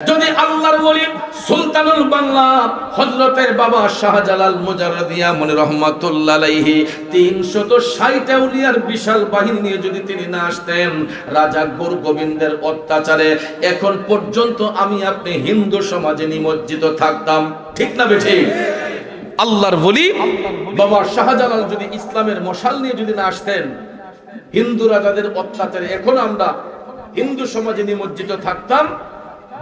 যদি আল্লাহর ওলি সুলতানুল বাংলা হযরতের বাবা শাহজালাল মুজাররদিয়া মনি রহমাতুল্লাহ আলাইহি ৩৬০ আউলিয়ার বিশাল বাহিনী নিয়ে যদি তিনি না আসতেন, রাজা গোরগোবিন্দের অত্যাচারে এখন পর্যন্ত আমি আপনি হিন্দু সমাজে নিমজ্জিত থাকতাম। ঠিক না বেঠিক? আল্লাহর ওলি বাবা শাহজালাল যদি ইসলামের মশাল নিয়ে যদি না আসতেন, হিন্দু রাজাদের অত্যাচারে এখন আমরা হিন্দু সমাজে নিমজ্জিত থাকতাম।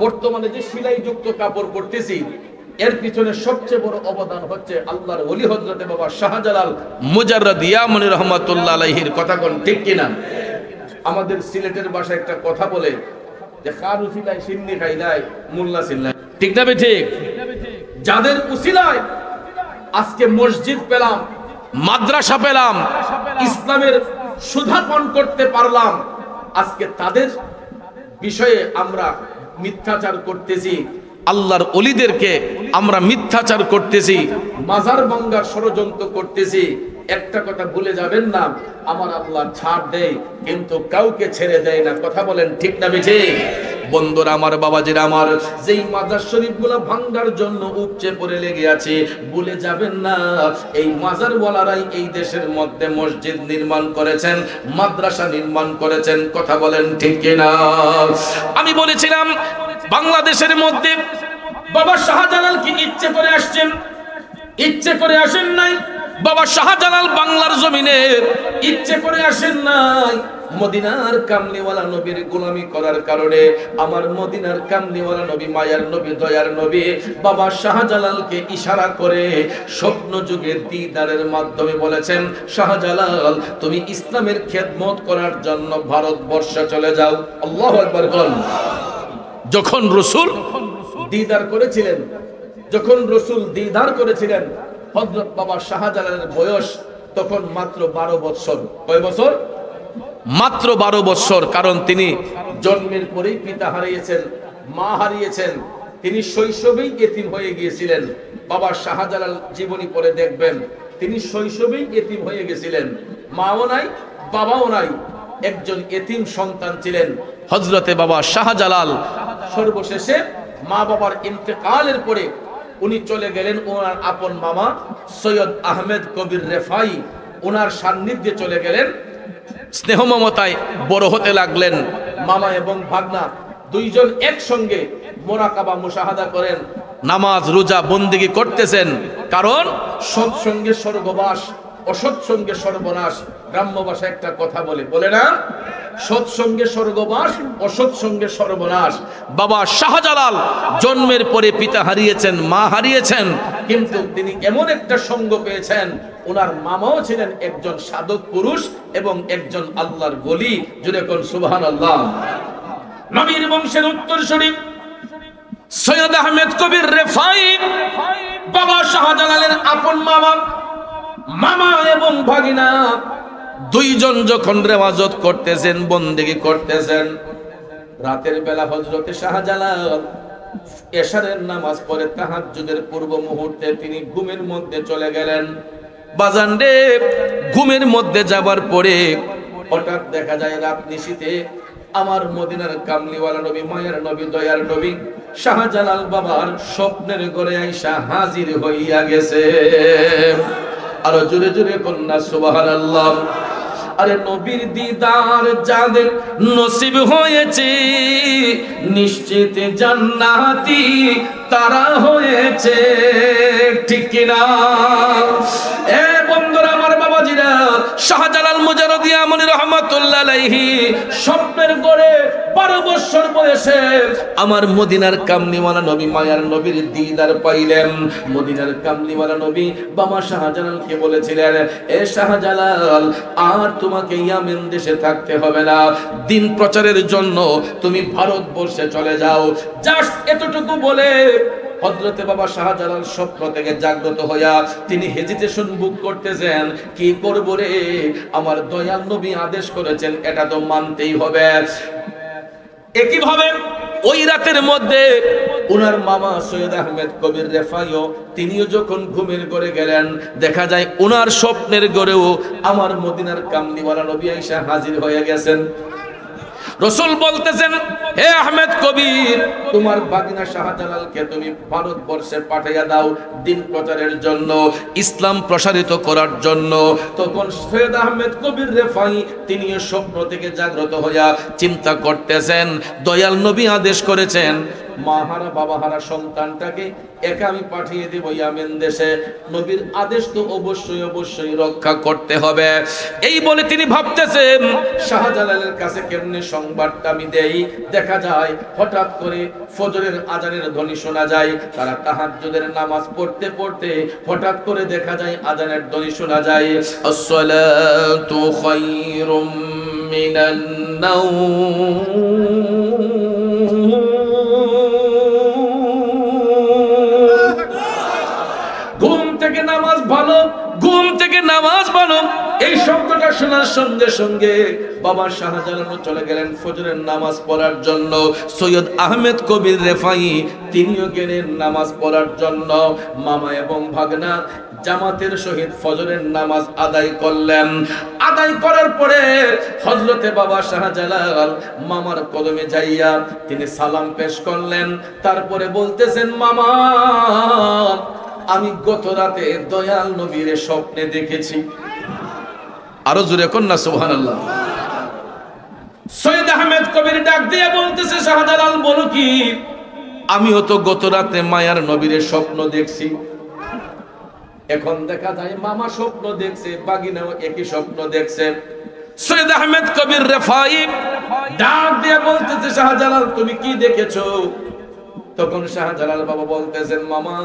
বর্তমানে যে সেলাই যুক্ত কাপড় পরতেছি, এর পিছনে সবচেয়ে বড় অবদান হচ্ছে আল্লাহর ওলি হযরতে বাবা শাহজালাল মুজাররদিয়া মনি রহমাতুল্লাহ আলাইহির কথা। কোন ঠিক কিনা? আমাদের সিলেটের ভাষায় একটা কথা বলে যে খারু সিলাই সিন্নি খাইলাই মোল্লা সিল্লাই। ঠিক না ঠিক? যাদের উসিলায় আজকে মসজিদ পেলাম, মাদ্রাসা পেলাম, ইসলামের সুধা পান করতে পারলাম, আজকে তাদের বিষয়ে আমরা মিথ্যাচার করতেছি, আল্লাহর ওলিদেরকে আমরা মিথ্যাচার করতেছি, মাজার ভাঙ্গার ষড়যন্ত্র করতেছি। একটা কথা ভুলে যাবেন না, আমার আল্লাহ ছাড় দেয় কিন্তু কাউকে ছেড়ে দেয় না। কথা বলেন ঠিক না বেঠে? বন্ধুরা আমার, বাবাজিরা আমার, যেই মাজার শরীফগুলো ভাঙ্গার জন্য উপচে পড়ে লেগে আছে, ভুলে যাবেন না এই মাজারওয়ালারাই এই দেশের মধ্যে মসজিদ নির্মাণ করেছেন, মাদ্রাসা নির্মাণ করেছেন। কথা বলেন ঠিক কিনা? আমি বলেছিলাম বাংলাদেশের মধ্যে বাবা শাহজালাল কি ইচ্ছে করে আসছেন? ইচ্ছে করে আসেন নাই। বাবা শাহজালাল বাংলার জমিনে ইচ্ছে করে আসেন নাই। মদিনার কামলিওয়ালা নবীর গোলামি করার কারণে আমার মদিনার কামলিওয়ালা নবী, মায়ার নবী, দয়ার নবী বাবা শাহজালালকে ইশারা করে স্বপ্ন যুগের দিদারের মাধ্যমে বলেছেন, শাহজালাল তুমি ইসলামের খেদমত করার জন্য ভারতবর্ষে চলে যাও। আল্লাহু আকবার। যখন রাসূল দিদার করেছিলেন, যখন রাসূল দিদার করেছিলেন, হযরত বাবা শাহজালালের বয়স তখন মাত্র 12 বছর। কয় বছর? মাত্র 12 বছর। কারণ তিনি জন্মের পরেই পিতা হারিয়েছেন, মা হারিয়েছেন, তিনি শৈশবেই এতিম হয়ে গিয়েছিলেন। বাবা শাহজালাল জীবনী পড়ে দেখবেন, তিনি শৈশবেই এতিম হয়ে গেছিলেন, মাও নাই, বাবাও নাই, একজন এতিম সন্তান ছিলেন হযরতে বাবা শাহজালাল। সর্বশেষে মা বাবার ইন্তেকালের পরে উনি চলে গেলেন ওনার আপন মামা সৈয়দ আহমেদ কবির রেফাই, ওনার সান্নিধ্যে চলে গেলেন। স্নেহ মমতায় বড় হতে লাগলেন। মামা এবং ভাগনা দুইজন একসঙ্গে মোরাকাবা মুশাহাদা করেন, নামাজ রোজা বন্দেগী করতেছেন। কারণ সৎসঙ্গে স্বর্গবাস, অসৎসঙ্গে সর্বনাশ। গ্রাম্য ভাষায় একটা কথা বলে না, সৎসঙ্গে স্বর্গবাস, অসৎসঙ্গে সর্বনাশ। বাবা শাহজালাল জন্মের পরে পিতা হারিয়েছেন, মা হারিয়েছেন, কিন্তু তিনি এমন একটা সঙ্গ পেয়েছেন, ওনার মামাও ছিলেন একজন সাধক পুরুষ এবং একজন আল্লাহর ওলি। জুড়ে কোন সুবহানাল্লাহ। নবীর বংশের উত্তরসূরি সৈয়দ আহমেদ কবির রেফাই বাবা শাহজালালের আপন মামা, মামা এবং ভাগিনা দুইজন যখন রেওয়াজত করতেছেন, বন্দেগী করতেছেন, রাতের বেলা হযরতে শাহজালাল এশারের নামাজ পড়ে তাহাজ্জুদের পূর্ব মুহূর্তে তিনি ঘুমের মধ্যে চলে গেলেন। বাজান রে, ঘুমের মধ্যে যাবার পরে হঠাৎ দেখা যায় রাত নিশীথে আমার মদিনার কামলিওয়ালা নবী, মায়ের নবী, দয়ার নবী শাহজালাল বাবার স্বপ্নের ঘরে আইসা হাজির হইয়া গেছে। আরো জোরে জোরে কন্যা সুবহানাল্লাহ। আরে নবীর দিদার যাদের নসিব হয়েছে, নিশ্চিত জান্নাতি তারা হয়েছে। ঠিক কিনা? এ বন্ধুরা আমার, বাবাজিরা, শাহজালাল মুজাররদিয়া মনি রহমাতুল্লাহ আলাইহি স্বপ্নের ঘরে 12 বছর বয়সে আমার মদিনার কামলিওয়ালা নবী, মায়ার নবীর দিদার পাইলেন। মদিনার কামলিওয়ালা নবী বাবা শাহজালালকে বলেছিলেন, এ শাহজালাল, আর তোমাকে ইয়ামেন দেশে থাকতে হবে না, দিন প্রচারের জন্য তুমি ভারতবর্ষে চলে যাও। জাস্ট এতটুকু বলে হযরতে বাবা শাহজালাল স্বপ্ন থেকে জাগ্রত হইয়া তিনি হেজিটেশন বুক করতেছেন, কি করব রে, আমার দয়াল নবী আদেশ করেছেন, এটা তো মানতেই হবে। একইভাবে ওই রাতের মধ্যে ওনার মামা সৈয়দ আহমেদ কবির রেফাইও তিনিও যখন ঘুমের ঘরে গেলেন, দেখা যায় ওনার স্বপ্নের ঘরেও আমার মদিনার কামলিওয়ালা নবী আয়েশা হাজির হয়ে গেছেন। রাসূল বলতেছেন, হে আহমেদ কবির, তোমার ভাগিনা শাহজালালকে তুমি ভারতবর্ষে পাঠিয়ে দাও দিন প্রচারের জন্য, ইসলাম প্রসারিত করার জন্য। তখন সৈয়দ আহমেদ কবির রেফাই তিনিও স্বপ্ন থেকে জাগ্রত হইয়া চিন্তা করতেছেন, দয়াল নবী আদেশ করেছেন মাহারা বাবাহারা সন্তানটাকে একা আমি পাঠিয়ে দেব ইয়ামেন দেশে, নবীর আদেশ তো অবশ্যই অবশ্যই রক্ষা করতে হবে। এই বলে তিনি ভাবতেছেন শাহজালালের কাছে কেমনে সংবাদটা আমি দেই। দেখা যায় হঠাৎ করে ফজরের আজানের ধ্বনি শোনা যায়, তারা তাহাজ্জুদের নামাজ পড়তে পড়তে হঠাৎ করে দেখা যায় আজানের ধ্বনি শোনা যায়, আসসালাতু খায়রুম মিনান নাওম, ঘুম থেকে নামাজ ভালো, ঘুম থেকে নামাজ ভালো। এই শব্দটা শোনার সঙ্গে সঙ্গে বাবা শাহজালাল চলে গেলেন ফজরের নামাজ পড়ার জন্য। সৈয়দ আহমেদ কবির রেফাই তিনিও গেলেন নামাজ পড়ার জন্য। মামা এবং ভাগনা জামাতের সহিত ফজরের নামাজ আদায় করলেন। আদায় করার পরে হযরতে বাবা শাহজালাল মামার কদমে যাইয়া তিনি সালাম পেশ করলেন। তারপরে বলতেছেন, মামা আমি গত রাতে দয়াল নবীর স্বপ্নে দেখেছি। আরো জোরে কন্যা সুবহানাল্লাহ। সৈয়দ আহমেদ কবির ডাক দিয়ে বলতেছে, শাহজালাল বলো কি? আমিও তো গত রাতে মায়ার নবীর স্বপ্ন দেখছি। এখন দেখা যায় মামা স্বপ্ন দেখছে, বাগিনাও একই স্বপ্ন দেখছে। সৈয়দ আহমেদ কবির রেফাই ডাক দিয়ে বলতেছে, শাহজালাল তুমি কি দেখেছো? তখন শাহজালাল বাবা বলতেছেন, মামা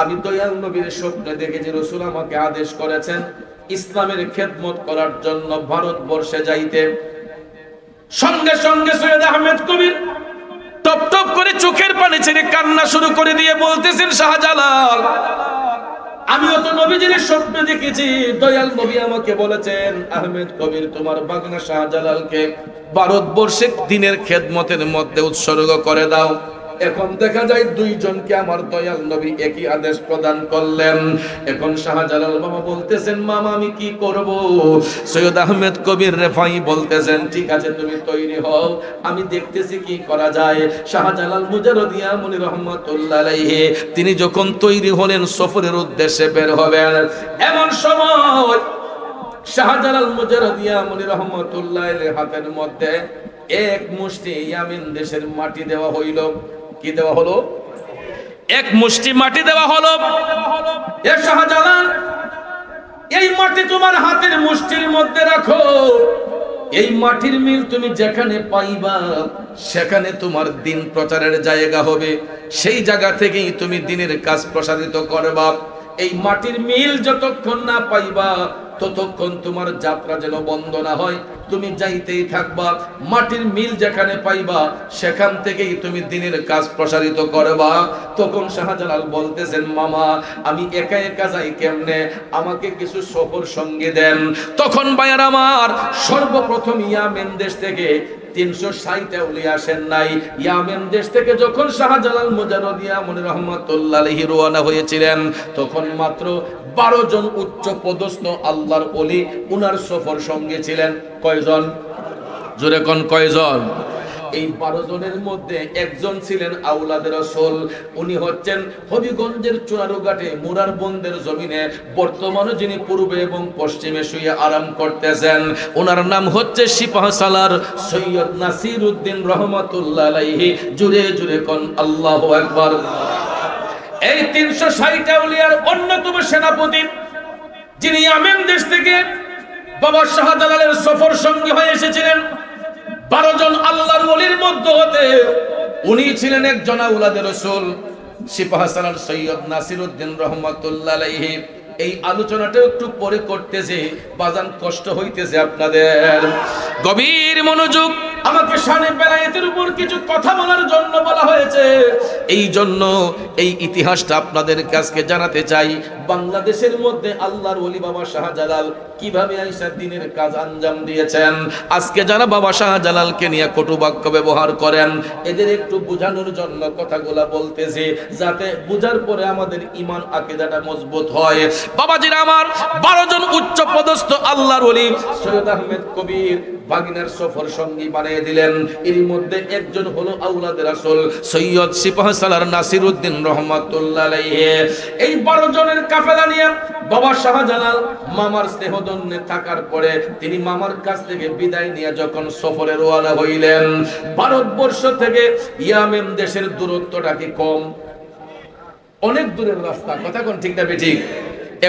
আমি দয়াল নবীর স্বপ্নে দেখেছি রাসূল আমাকে আদেশ করেছেন ইসলামের খেদমত করার জন্য ভারতবর্ষে যাইতে। সঙ্গে সঙ্গে সৈয়দ আহমেদ কবির টপ টপ করে চোখের পানি ছেড়ে কান্না শুরু করে দিয়ে বলতেছেন, শাহজালাল আমিও তো নবীজির স্বপ্নে দেখেছি, দয়াল নবী আমাকে বলেছেন আহমেদ কবির তোমার বাগনা শাহজালালকে ভারতবর্ষে দিনের খেদমতের মধ্যে উৎসর্গ করে দাও। এখন দেখা যায় দুইজনকে আমার দয়াল নবী একই আদেশ প্রদান করলেন। এখন শাহজালাল বাবা বলতেছেন, মামা আমি কি করব? সৈয়দ আহমেদ কবির রেফাই বলতেছেন, ঠিক আছে তুমি তৈরি হও, আমি দেখতেছি কি করা যায়। শাহজালাল মুজারদিয়া মুনি রহমাতুল্লাহ আলাইহি তিনি যখন তৈরি হলেন সফরের উদ্দেশ্যে বের হবেন, এমন সময় শাহজালাল মুজারদিয়া মুনি রহমাতুল্লাহ আলাইহির হাতের মধ্যে এক মুষ্টি ইয়ামেন দেশের মাটি দেওয়া হইল। কি দেওয়া হলো? এক মুষ্টি মাটি দেওয়া হলো। এ শাহজালাল এই মাটি তোমার হাতের মুষ্টির মধ্যে রাখো, এই মাটির মিল তুমি যেখানে পাইবা সেখানে তোমার দিন প্রচারের জায়গা হবে, সেই জায়গা থেকেই তুমি দিনের কাজ প্রসারিত করবা। এই মাটির মিল যতক্ষণ না পাইবা ততক্ষণ তোমার যাত্রা যেন বন্ধ না হয়, তুমি যাইতেই থাকবা। মাটির মিল যেখানে পাইবা সেখান থেকেই তুমি দিনের কাজ প্রসারিত করবা। তখন শাহজালাল বলতেছেন, মামা আমি একা একা যাই কেমনে, আমাকে কিছু সফর সঙ্গে দেন। তখন ভাইয়ার আমার সর্বপ্রথম ইয়ামেন দেশ থেকে 360 আউলিয়া আসেন নাই। ইয়ামেন দেশ থেকে যখন শাহজালাল মুজারদিয়া মুনি রহমাতুল্লাহ আলাইহি রওনা হয়েছিলেন তখন মাত্র 12 জন উচ্চ পদস্থ আল্লাহর ওলি উনার সফর সঙ্গে ছিলেন। কয়জন? জোরে কোন কয়জন? এই 12 জনের মধ্যে একজন ছিলেন আওলাদ রাসূল। উনি হচ্ছেন হবিগঞ্জের চুনারুঘাটে মুরার বন্দের জমিনে বর্তমানে যিনি পূর্বে এবং পশ্চিমে শুয়ে আরাম করতেছেন, ওনার নাম হচ্ছে সিপাহসালার সৈয়দ নাসিরউদ্দিন রহমাতুল্লাহ আলাইহি। জুরে জুরে কোন আল্লাহু আকবার। এই 360 আউলিয়ার অন্যতম সেনাপতি যিনি ইয়ামেন দেশ থেকে বাবা শাহজালালের সফর সঙ্গী হয়ে এসেছিলেন 12 জন আল্লাহর ওলির মধ্যে হতে উনি ছিলেন একজন আওলাদ রাসূল সিপাহসালার সৈয়দ নাসিরউদ্দিন রহমাতুল্লাহ আলাইহি। এই আলোচনাটা একটু পরে করতেছে, বাজান কষ্ট হইতেছে আপনাদের, গভীর মনোযোগ। আমাকে শানে বেলায়েতের উপর কিছু কথা বলার জন্য বলা হয়েছে, এই জন্য এই ইতিহাসটা আপনাদের কাছে জানাতে চাই। বাংলাদেশের মধ্যে আল্লাহর ওলি বাবা শাহজালাল কিভাবে আয়েশা দিনের কাজ আঞ্জাম দিয়েছেন। আজকে যারা বাবা শাহজালালকে নিয়ে কটু বাক্য ব্যবহার করেন, এদের একটু বোঝানোর জন্য কথাগুলা বলতেছি, যাতে বুঝার পরে আমাদের ঈমান আকীদাটা মজবুত হয়। বাবাজিরা আমার, 12 জন উচ্চ পদস্থ আল্লাহর ওলি সৈয়দ আহমেদ কবির বাগিনার সফর সঙ্গী বানিয়ে দিলেন। এর মধ্যে একজন হলো আওলাদ রাসূল সৈয়দ সিপাহ সালার নাসিরউদ্দিন রহমাতুল্লাহ আলাইহি। এই 12 জনের কাফেলা নিয়ে বাবা শাহজালাল মামার স্নেহধন্যে থাকার পরে তিনি মামার কাছ থেকে বিদায় নিয়ে যখন সফরে রওনা হইলেন, ভারতবর্ষ থেকে ইয়ামেন দেশের দূরত্বটা কি কম? অনেক দূরের রাস্তা, কথা কোন ঠিক না বেঠিক?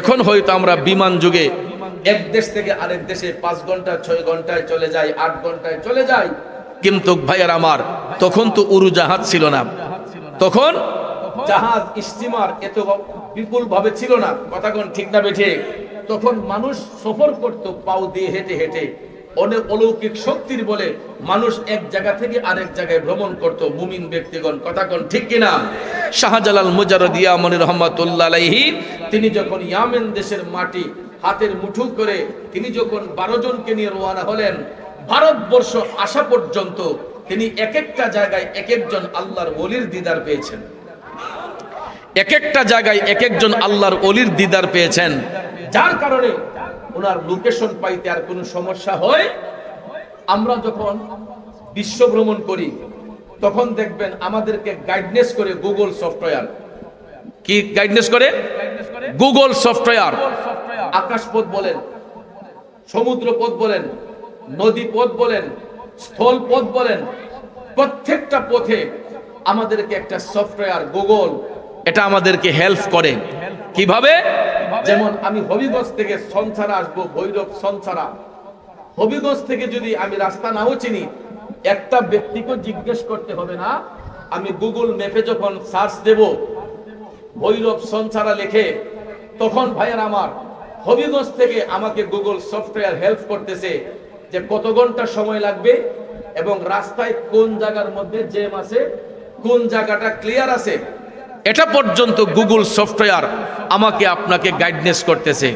এখন হয়তো আমরা বিমান যুগে এক দেশ থেকে আরেক দেশে 5 ঘন্টা 6 ঘন্টায় চলে যায়, 8 ঘন্টায় চলে যায়। কিন্তু ভাইয়ার আমার, তখন তো উড়োজাহাজ ছিল না, তখন জাহাজ স্টিমার এত বিপুল ভাবে ছিল না, কথা কোন ঠিক না বেঠিক? তখন মানুষ সফর করত পাও দিয়ে হেঁটে হেঁটে। অনেক অলৌকিক শক্তির বলে মানুষ এক জায়গা থেকে আরেক জায়গায় ভ্রমণ করত, মুমিন ব্যক্তিগণ, কথা কোন ঠিক কিনা? শাহজালাল মুজাররদিয়া মনি রহমাতুল্লাহ আলাইহি তিনি যখন ইয়ামেন দেশের মাটি হাতের মুঠো করে তিনি যখন 12 জনকে নিয়ে রওনা হলেন, ভারতবর্ষ আসা পর্যন্ত তিনি এক একটা জায়গায় এক একজন আল্লাহর ওলির দিদার পেয়েছেন, এক একটা জায়গায় এক একজন আল্লাহর ওলির দিদার পেয়েছেন, যার কারণে ওনার লোকেশন পাইতে আর কোনো সমস্যা হয়। আমরা যখন বিশ্ব ভ্রমণ করি তখন দেখবেন আমাদেরকে গাইডনেস করে গুগল সফটওয়্যার। কি গাইডনেস করে? Google software. আকাশপথ বলেন, সমুদ্র পথ বলেন, নদী পথ বলেন, স্থল পথ বলেন, প্রত্যেকটা পথে আমাদেরকে একটা সফটওয়্যার গুগল এটা আমাদেরকে হেল্প করে। কিভাবে? যেমন আমি হবিগঞ্জ থেকে সনসারা আসবো, ভৈরব সনসারা, হবিগঞ্জ থেকে যদি আমি রাস্তা নাও চিনি, একটা ব্যক্তিকে জিজ্ঞেস করতে হবে না। আমি গুগল ম্যাপে যখন সার্চ দেব ভৈরব সনসারা লিখে, তখন ভাইয়ের আমার হবিগঞ্জ থেকে আমাকে গুগল সফটওয়্যার হেল্প করতেছে যে কত ঘন্টা সময় লাগবে এবং রাস্তায় কোন জায়গার মধ্যে জ্যাম আছে, কোন জায়গাটা ক্লিয়ার আছে, এটা পর্যন্ত গুগল সফটওয়্যার আমাকে আপনাকে গাইডনেস করতেছে।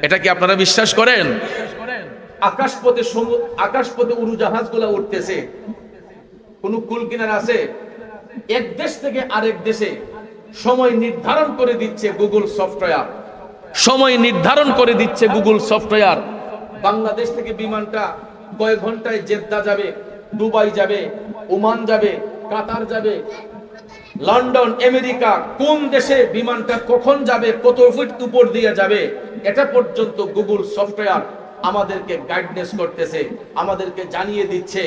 এটা কি আপনারা বিশ্বাস করেন? আকাশপথে উড়োজাহাজগুলো উঠতেছে, কোন কুল কিনারা আছে, এক দেশ থেকে আরেক দেশে সময় নির্ধারণ করে দিচ্ছে গুগল সফটওয়্যার, সময় নির্ধারণ করে দিচ্ছে গুগল সফটওয়্যার। বাংলাদেশ থেকে বিমানটা কয়েক ঘন্টায় জেদ্দা যাবে, দুবাই যাবে, ওমান যাবে, কাতার যাবে, লন্ডন, আমেরিকা, কোন দেশে বিমানটা কখন যাবে, কত ফিট উপর দিয়ে যাবে, এটা পর্যন্ত গুগল সফটওয়্যার আমাদেরকে গাইডনেস করতেছে, আমাদেরকে জানিয়ে দিচ্ছে।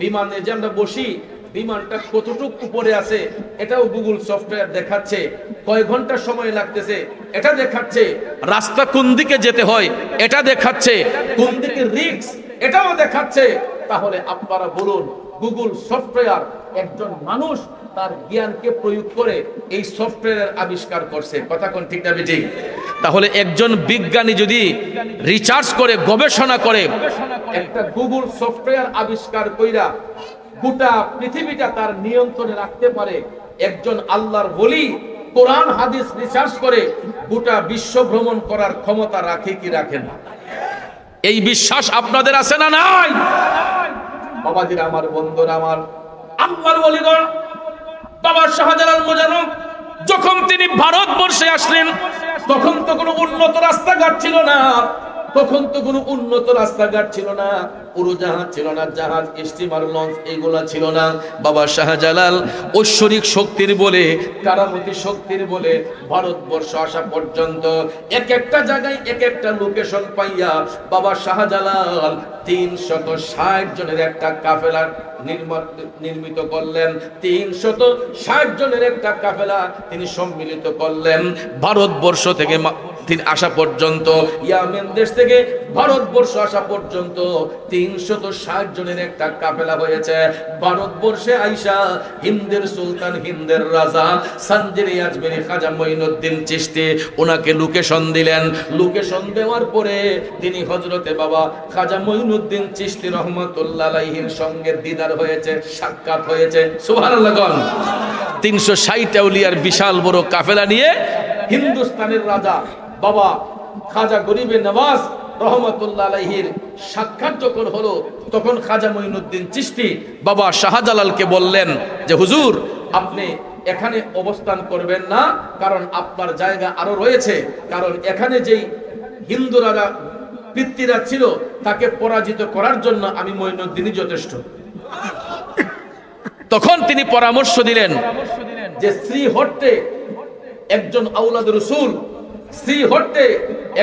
বিমানে যে আমরা বসি, বিমানটা কতটুকু উপরে আছে এটাও গুগল সফটওয়্যার দেখাচ্ছে, কয় ঘন্টা সময় লাগতেছে এটা দেখাচ্ছে, রাস্তা কোন দিকে যেতে হয় এটা দেখাচ্ছে, কোন দিকে রিস্ক এটাও দেখাচ্ছে। তাহলে আপনারা বলুন, গুগল সফটওয়্যার একজন মানুষ তার জ্ঞানকে প্রয়োগ করে এই সফটওয়্যারের আবিষ্কার করছে, কথা কোন ঠিক না বেঠিক? তাহলে একজন বিজ্ঞানী যদি রিসার্চ করে, গবেষণা করে, একটা গুগল সফটওয়্যার আবিষ্কার কইরা গোটা পৃথিবীটা তার নিয়ন্ত্রণে রাখতে পারে, একজন আল্লাহর ওলি কোরআন হাদিস রিসার্চ করে গোটা বিশ্ব ভ্রমণ করার ক্ষমতা রাখে কি রাখে না? এই বিশ্বাস আপনাদের আছে না নাই? বাবাজিরা আমার, বন্ধুরা আমার, আল্লাহর ওলিগণ বাবা শাহজালাল মুজাররদ যখন তিনি ভারতবর্ষে আসলেন তখন তো কোনো উন্নত রাস্তাঘাট ছিল না, তখন তো কোনো উন্নত রাস্তাঘাট ছিল না, উড়োজাহাজ ছিল না, জাহাজ, স্টিমার, লঞ্চ এগুলা ছিল না। বাবা শাহজালাল ঐশ্বরিক শক্তির বলে, কারামতি শক্তির বলে ভারতবর্ষ আসা পর্যন্ত এক একটা জায়গায় এক একটা লোকেশন পাইয়া বাবা শাহজালাল 360 জনের একটা কাফেলা নির্মিত করলেন, 360 জনের একটা কাফেলা তিনি সম্মিলিত করলেন। ভারতবর্ষ থেকে তিনি আসা পর্যন্ত, ইয়ামেন দেশ থেকে ভারতবর্ষ আসা পর্যন্ত 360 জনের একটা কাফেলা হয়েছে। ভারতবর্ষে আইসা হিন্দের সুলতান, হিন্দের রাজা সানজিরি আজমেরি খাজা মঈনুদ্দিন চিশতি ওনাকে লোকেশন দিলেন। লোকেশন দেওয়ার পরে তিনি হযরতে বাবা খাজা মঈনুদ্দিন চিশতি রহমাতুল্লাহ আলাইহির সঙ্গে দিদার হয়েছে, সাক্ষাৎ হয়েছে। সুবহানাল্লাহ। 360 আউলিয়ার বিশাল বড় কাফেলা নিয়ে হিন্দুস্তানের রাজা বাবা খাজা গরিবে নওয়াজ রহমতুল্লাহ আলাইহির সাক্ষাৎ যখন হলো, তখন খাজা মঈনুদ্দিন চিশতি বাবা শাহজালালকে বললেন যে হুজুর, আপনি এখানে অবস্থান করবেন না, কারণ আপনার জায়গা আরো রয়েছে। কারণ এখানে যেই হিন্দু রাজা পিতৃরাজ ছিল, তাকে পরাজিত করার জন্য আমি মঈনুদ্দিনই যথেষ্ট। তখন তিনি পরামর্শ দিলেন যে শ্রীহট্টে একজন আওলাদ রসুল, শ্রীহট্টে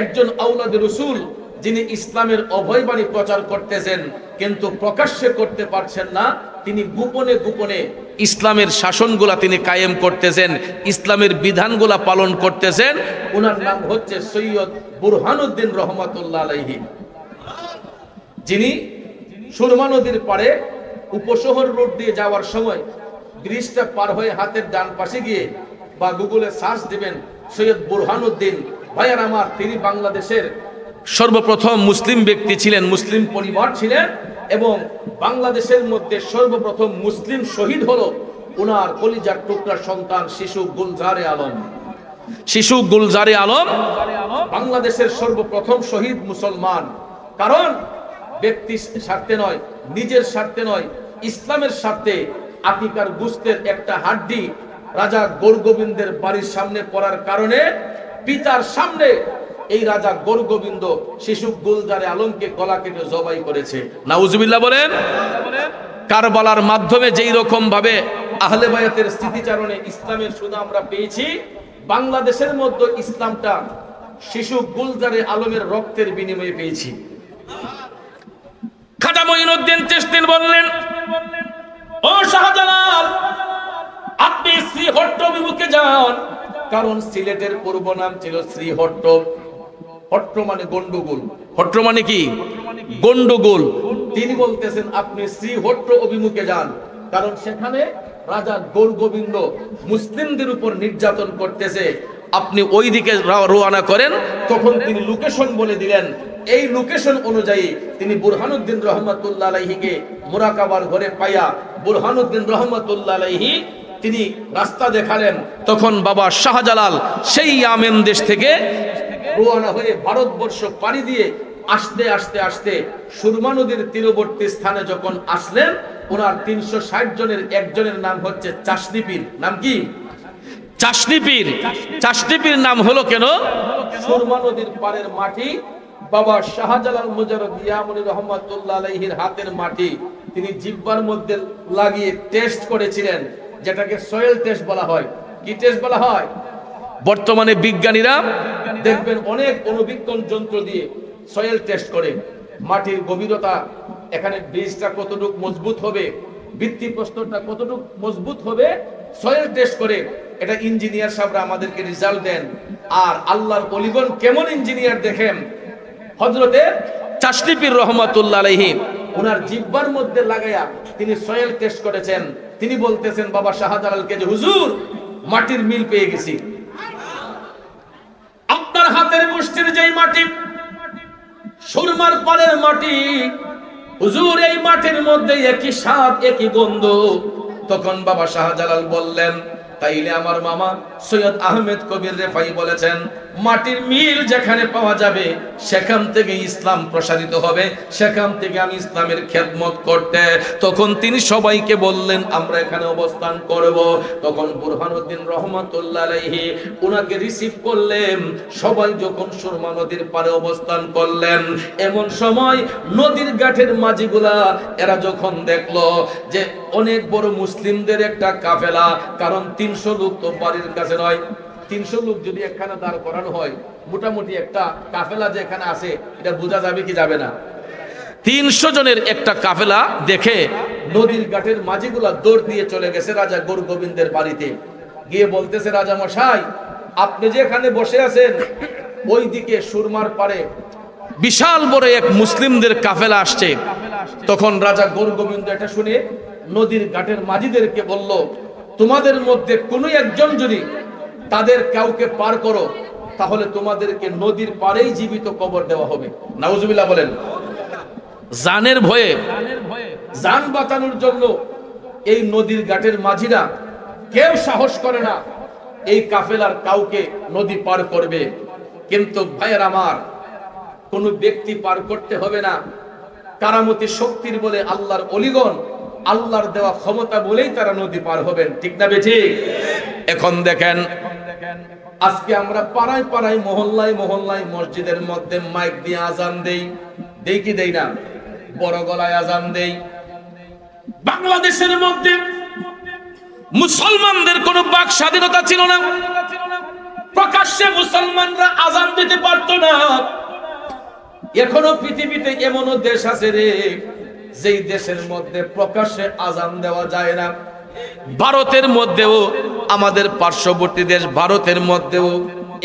একজন আওলাদ রসুল যিনি ইসলামের অভয়বাণী প্রচার করতেছেন, কিন্তু প্রকাশ্যে করতে পারছেন না। তিনি গোপনে গোপনে ইসলামের শাসনগুলা তিনি কায়েম করতেছেন, ইসলামের বিধানগুলা পালন করতেছেন। ওনার নাম হচ্ছে সৈয়দ বুরহানুদ্দিন রহমাতুল্লাহ আলাইহি, যিনি সুরমা নদীর পাড়ে উপশহর রোড দিয়ে যাওয়ার সময় ব্রিজটা পার হয়ে হাতের ডান পাশে গিয়ে বা গুগলে সার্চ দিবেন সৈয়দ বুরহানুদ্দিন। ভাইয়ার আমার, তিনি বাংলাদেশের সর্বপ্রথম মুসলিম ব্যক্তি ছিলেন, মুসলিম পরিবার ছিলেন, এবং বাংলাদেশের মধ্যে সর্বপ্রথম মুসলিম শহীদ হলো ওনার কলিজার টুকরা সন্তান শিশু গুলজারে আলম। শিশু গুলজারে আলম বাংলাদেশের সর্বপ্রথম শহীদ মুসলমান। কারণ ব্যক্তি স্বার্থে নয়, নিজের স্বার্থে নয়, ইসলামের স্বার্থে আকিকার গোশতের একটা হাড্ডি রাজা গৌরগোবিন্দের বাড়ির সামনে পড়ার কারণে পিতার সামনে এই রাজা গৌরগোবিন্দ শিশু গুলজারে আলমকে গলা কেটে জবাই করেছে। নাউজুবিল্লাহ বলেন। কারবালার মাধ্যমে যেই রকম ভাবে আহলে বায়াতের স্মৃতিচারণে ইসলামের সুধা আমরা পেয়েছি, বাংলাদেশের মধ্যে ইসলামটা শিশু গুলজারে আলমের রক্তের বিনিময়ে পেয়েছি। খাজা মঈনুদ্দিন চিশতি বললেন, ও শাহজালাল, আপনি শ্রীহট্ট অভিমুখে যান। কারণ সিলেটের পূর্ব নাম ছিল শ্রীহট্ট। হট্ট মানে গন্ডগোল, হট্ট মানে কি? গন্ডগোল। তিনি বলতেছেন আপনি শ্রীহট্ট অভিমুখে যান, কারণ সেখানে রাজা গৌরগোবিন্দ মুসলিমদের উপর নির্যাতন করতেছে, আপনি ওই দিকে রওনা করেন। তখন তিনি লোকেশন বলে দিলেন। এই লোকেশন অনুযায়ী তিনি বুরহানুদ্দিন রহমাতুল্লাহ আলাইহিকে মুরাকাবার ঘরে পাইয়া বুরহানুদ্দিন রহমাতুল্লাহ আলাইহি তিনি রাস্তা দেখালেন। তখন বাবা শাহজালাল সেই ইয়ামেন দেশ থেকে রওনা হয়ে ভারতবর্ষ পাড়ি দিয়ে আস্তে আস্তে আস্তে সুরমা নদীর তীরবর্তী স্থানে যখন আসলেন, ওনার 360 জনের একজনের নাম হচ্ছে চাশনি পীর। নাম কি? চাশনি পীর। চাশনি পীর নাম হলো কেন? সুরমা নদীর পাড়ের মাটি বাবা শাহজালাল মুজাররদিয়া মুনি রহমাতুল্লাহ আলাইহির হাতের মাটি তিনি জিহ্বার মধ্যে লাগিয়ে টেস্ট করেছিলেন, যেটাকে সয়েল টেস্ট বলা হয়। কি টেস্ট বলা হয়? বর্তমানে বিজ্ঞানীরা দেখবেন অনেক অণুবীক্ষণ যন্ত্র দিয়ে সয়েল টেস্ট করে, মাটির গভীরতা, এখানে বীজটা কতটুকু মজবুত হবে, ভিত্তিপ্রস্তরটা কতটুকু মজবুত হবে, সয়েল টেস্ট করে এটা ইঞ্জিনিয়ার সাহেবরা আমাদেরকে রেজাল্ট দেন। আর আল্লাহর ওলিগণ কেমন ইঞ্জিনিয়ার দেখেন, হযরতে চাশনি পীর রহমাতুল্লাহ আলাইহি ওনার জিহ্বার মধ্যে লাগায়া তিনি সয়েল টেস্ট করেছেন। তিনি বলতেছেন বাবা শাহজালালকে যে হুজুর, মাটির মিল পেয়ে গেছি। আপনার হাতের মুষ্টির যেই মাটি, সুরমার পাড়ের মাটি, হুজুর এই মাটির মধ্যে একই স্বাদ, একই গন্ধ। তখন বাবা শাহজালাল বললেন, তাইলে আমার মামা সৈয়দ আহমেদ কবির রেফাই বলেছেন, মাটির মিল যেখানে পাওয়া যাবে সেখান থেকে ইসলাম প্রসারিত হবে, সেখান থেকে আমি ইসলামের খেদমত করতে। তখন তিনি সবাইকে বললেন আমরা এখানে অবস্থান করব। তখন বুরহানুদ্দিন রহমাতুল্লাহ আলাইহি ওনাকে রিসিভ করলেন। সবাই যখন সুরমা নদীর পাড়ে অবস্থান করলেন, এমন সময় নদীর ঘাটের মাঝিগুলা এরা যখন দেখলো যে অনেক বড় মুসলিমদের একটা কাফেলা, কারণ 300 লোক তো বাড়ির কাছে নয়, 300 লোক যদি এখানে দাঁড় করানো হয়, মোটামুটি একটা কাফেলা যে এখানে আছে এটা বোঝা যাবে কি যাবে না? 300 জনের একটা কাফেলা দেখে নদীর ঘাটের মাঝিগুলা দৌড় দিয়ে চলে গেছে রাজা গৌরগোবিন্দের বাড়িতে। গিয়ে বলতেছে, রাজা মশাই, আপনি যে এখানে বসে আছেন, ওই দিকে সুরমার পাড়ে বিশাল বড় এক মুসলিমদের কাফেলা আসছে। তখন রাজা গৌরগোবিন্দ এটা শুনে নদীর ঘাটের মাঝিদেরকে বলল, তোমাদের মধ্যে কোনো একজন যদি তাদের কাউকে পার করো, তাহলে তোমাদেরকে নদীর পাড়েই জীবিত কবর দেওয়া হবে। নাউজুবিল্লাহ বলেন। জানের ভয়ে, জান বাঁচানোর জন্য এই নদীর ঘাটের মাঝিরা কেউ সাহস করে না এই কাফেলার কাউকে নদী পার করবে। কিন্তু ভাইয়ের আমার, কোনো ব্যক্তি পার করতে হবে না। কারামতি শক্তির বলে আল্লাহর অলিগণ, আল্লাহর দেওয়া ক্ষমতা বলেই তারা নদী পার হবেন, ঠিক না বেঠিক? এখন দেখেন, আজকে আমরা পাড়ায় পাড়ায়, মহল্লায় মহল্লায়, মসজিদের মধ্যে মাইক দিয়ে আজান দেই কি দেই না? বড় গলায় আজান দেই। বাংলাদেশের মধ্যে মুসলমানদের কোনো বাক স্বাধীনতা ছিল না, প্রকাশ্যে মুসলমানরা আজান দিতে পারত না। এখনো পৃথিবীতে এমনও দেশ আছে রে, যেই দেশের মধ্যে প্রকাশ্যে আজান দেওয়া যায় না। ভারতের মধ্যেও, আমাদের পার্শ্ববর্তী দেশ ভারতের মধ্যেও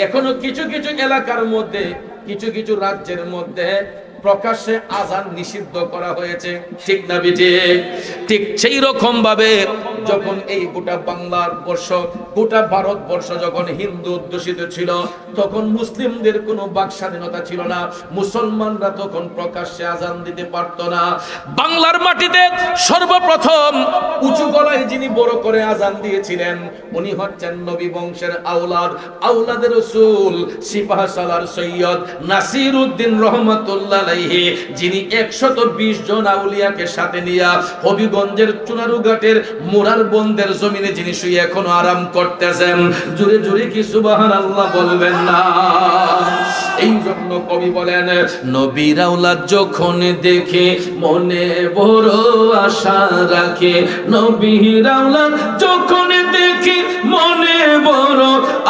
এখনো কিছু কিছু এলাকার মধ্যে, কিছু কিছু রাজ্যের মধ্যে প্রকাশ্যে আজান নিষিদ্ধ করা হয়েছে, ঠিক না বেঠিক? ঠিক সেই রকম ভাবে যখন এই গোটা বাংলার বর্ষ, গোটা ভারতবর্ষ যখন হিন্দু অধ্যুষিত ছিল, তখন মুসলিমদের কোনো বাক স্বাধীনতা ছিল না। মুসলমানরা তখন প্রকাশ্যে আজান দিতে পারত না। বাংলার মাটিতে সর্বপ্রথম উঁচু গলায় যিনি বড় করে আজান দিয়েছিলেন, উনি হচ্ছেন নবী বংশের আওলাদের রাসূল সিপাহসালার সৈয়দ নাসিরউদ্দিন রহমাতুল্লাহ আলাইহি, যিনি 120 জন আউলিয়াকে সাথে নিয়ে হবিগঞ্জের চুনারুঘাটের মোরার বন্দের জমিনে যিনি শুয়ে এখনো আরাম করতেছেন। জোরে জোরে কি সুবহানাল্লাহ বলবেন না? এই জন্য কবি বলেন, নবীর আওলাদ যখন দেখে মনে বড় আশা রাখে, নবীর আওলাদ যখন দেখে মনে বড়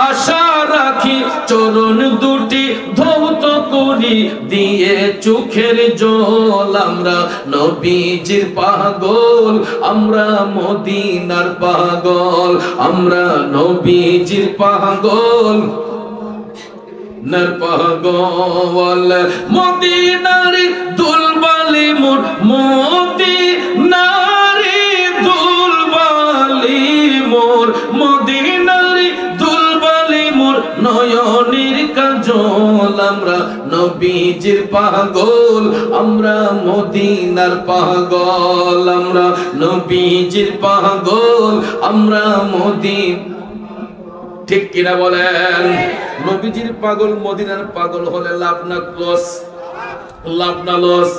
আশা রাখি, চরণ দুটি ধৌত করি দিয়ে চোখের জল, আমরা নবীজির পাগল, আমরা মদিনার পাগল, আমরা নবীজির পাগল, নার পাগল, মদিনার দুলবালি মোর, মদিনার দুলবালি মোর, মদিনার দুলবালি মোর, নয়নের কাজল, আমরা নবীজির পাগল, আমরা মদিনার পাগল, আমরা নবীজির পাগল, আমরা মদিনা, ঠিক কিনা বলেন? নবীজির পাগল, মদিনার পাগল হলে লাভ না লস? লাভ না লস?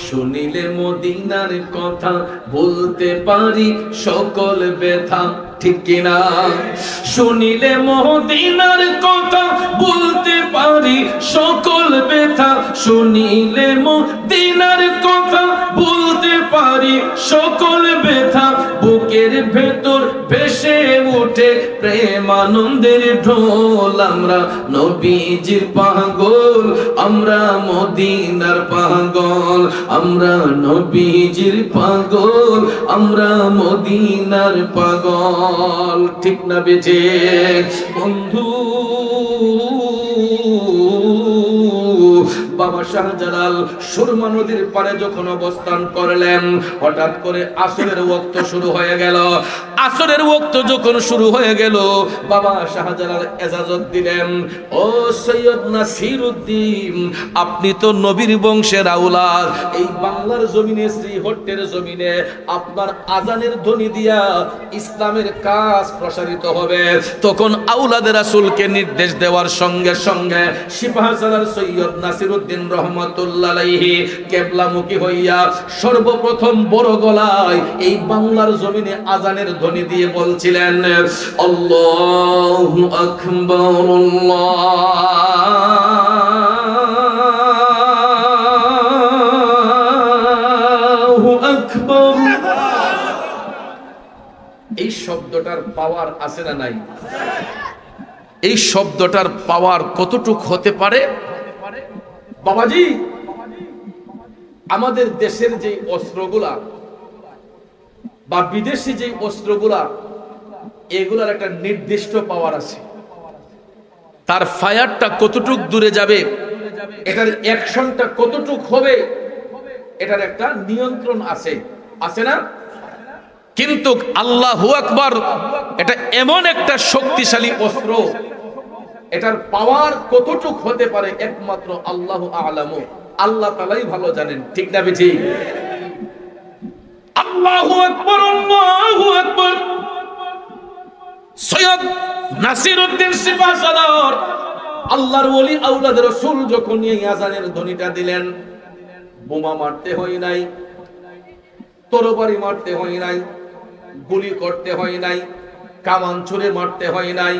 শুনিলে মদিনার কথা বলতে পারি সকল ব্যথা, ঠিক কিনা? শুনিলে মদিনার কথা বলতে পারি সকল ব্যথা, শুনিলে মদিনার কথা বলতে পারি সকল ব্যথা, বুকের ভেতর ভেসে উঠে প্রেমানন্দের ঢোল, আমরা নবীজির পাগল, আমরা মদিনার পাগল, আমরা নবীজির পাগল, আমরা মদিনার পাগল, ঠিক না বেঠিক? বন্ধু, বাবা শাহজালাল সুরমা নদীর পারে যখন অবস্থান করলেন, হঠাৎ করে আসরের ওয়াক্ত শুরু হয়ে গেল। আসরের ওয়াক্ত যখন শুরু হয়ে গেল, বাবা শাহজালাল ইজাজত দিলেন, ও সৈয়দ নাসিরউদ্দিন, আপনি তো নবীর বংশের আওলাদ, এই বাংলার জমিনে, শ্রীহট্টের জমিনে আপনার আজানের ধ্বনি দিয়া ইসলামের কাজ প্রসারিত হবে। তখন আওলাদের রাসূলকে নির্দেশ দেওয়ার সঙ্গে সঙ্গে সিপাহসালার সৈয়দ নাসিরউদ্দিন রহমাতুল্লাহ আলাইহি কিবলামুখী হইয়া সর্বপ্রথম বড় গলায় এই বাংলার জমিনে আজানের ধ্বনি দিয়ে বলছিলেন, আল্লাহু আকবার, আল্লাহু আকবার। এই শব্দটার পাওয়ার আছে না নাই? এই শব্দটার পাওয়ার কতটুক হতে পারে? বাবাজি, আমাদের দেশের যে অস্ত্রগুলা বা বিদেশি যে অস্ত্রগুলা, এগুলার একটা নির্দিষ্ট পাওয়ার আছে। তার ফায়ারটা কতটুক দূরে যাবে, এটার অ্যাকশনটা কতটুক হবে, এটার একটা নিয়ন্ত্রণ আছে, আছে না? কিন্তু আল্লাহু আকবার এটা এমন একটা শক্তিশালী অস্ত্র, এটার পাওয়ার কতটুক হতে পারে একমাত্র আল্লাহু আ'লামু, আল্লাহ তাআলাই ভালো জানেন, ঠিক না বেঠিক? আল্লাহু আকবার, আল্লাহু আকবার। সৈয়দ নাসিরউদ্দিন সিপাহসালার আল্লাহর ওলি আওলাদ রাসূল যখন এই আযানের ধ্বনিটা দিলেন, বোমা মারতে হয় নাই, তরবারি মারতে হয় নাই, গুলি করতে হয় নাই, কামান ছুঁড়ে মারতে হয় নাই।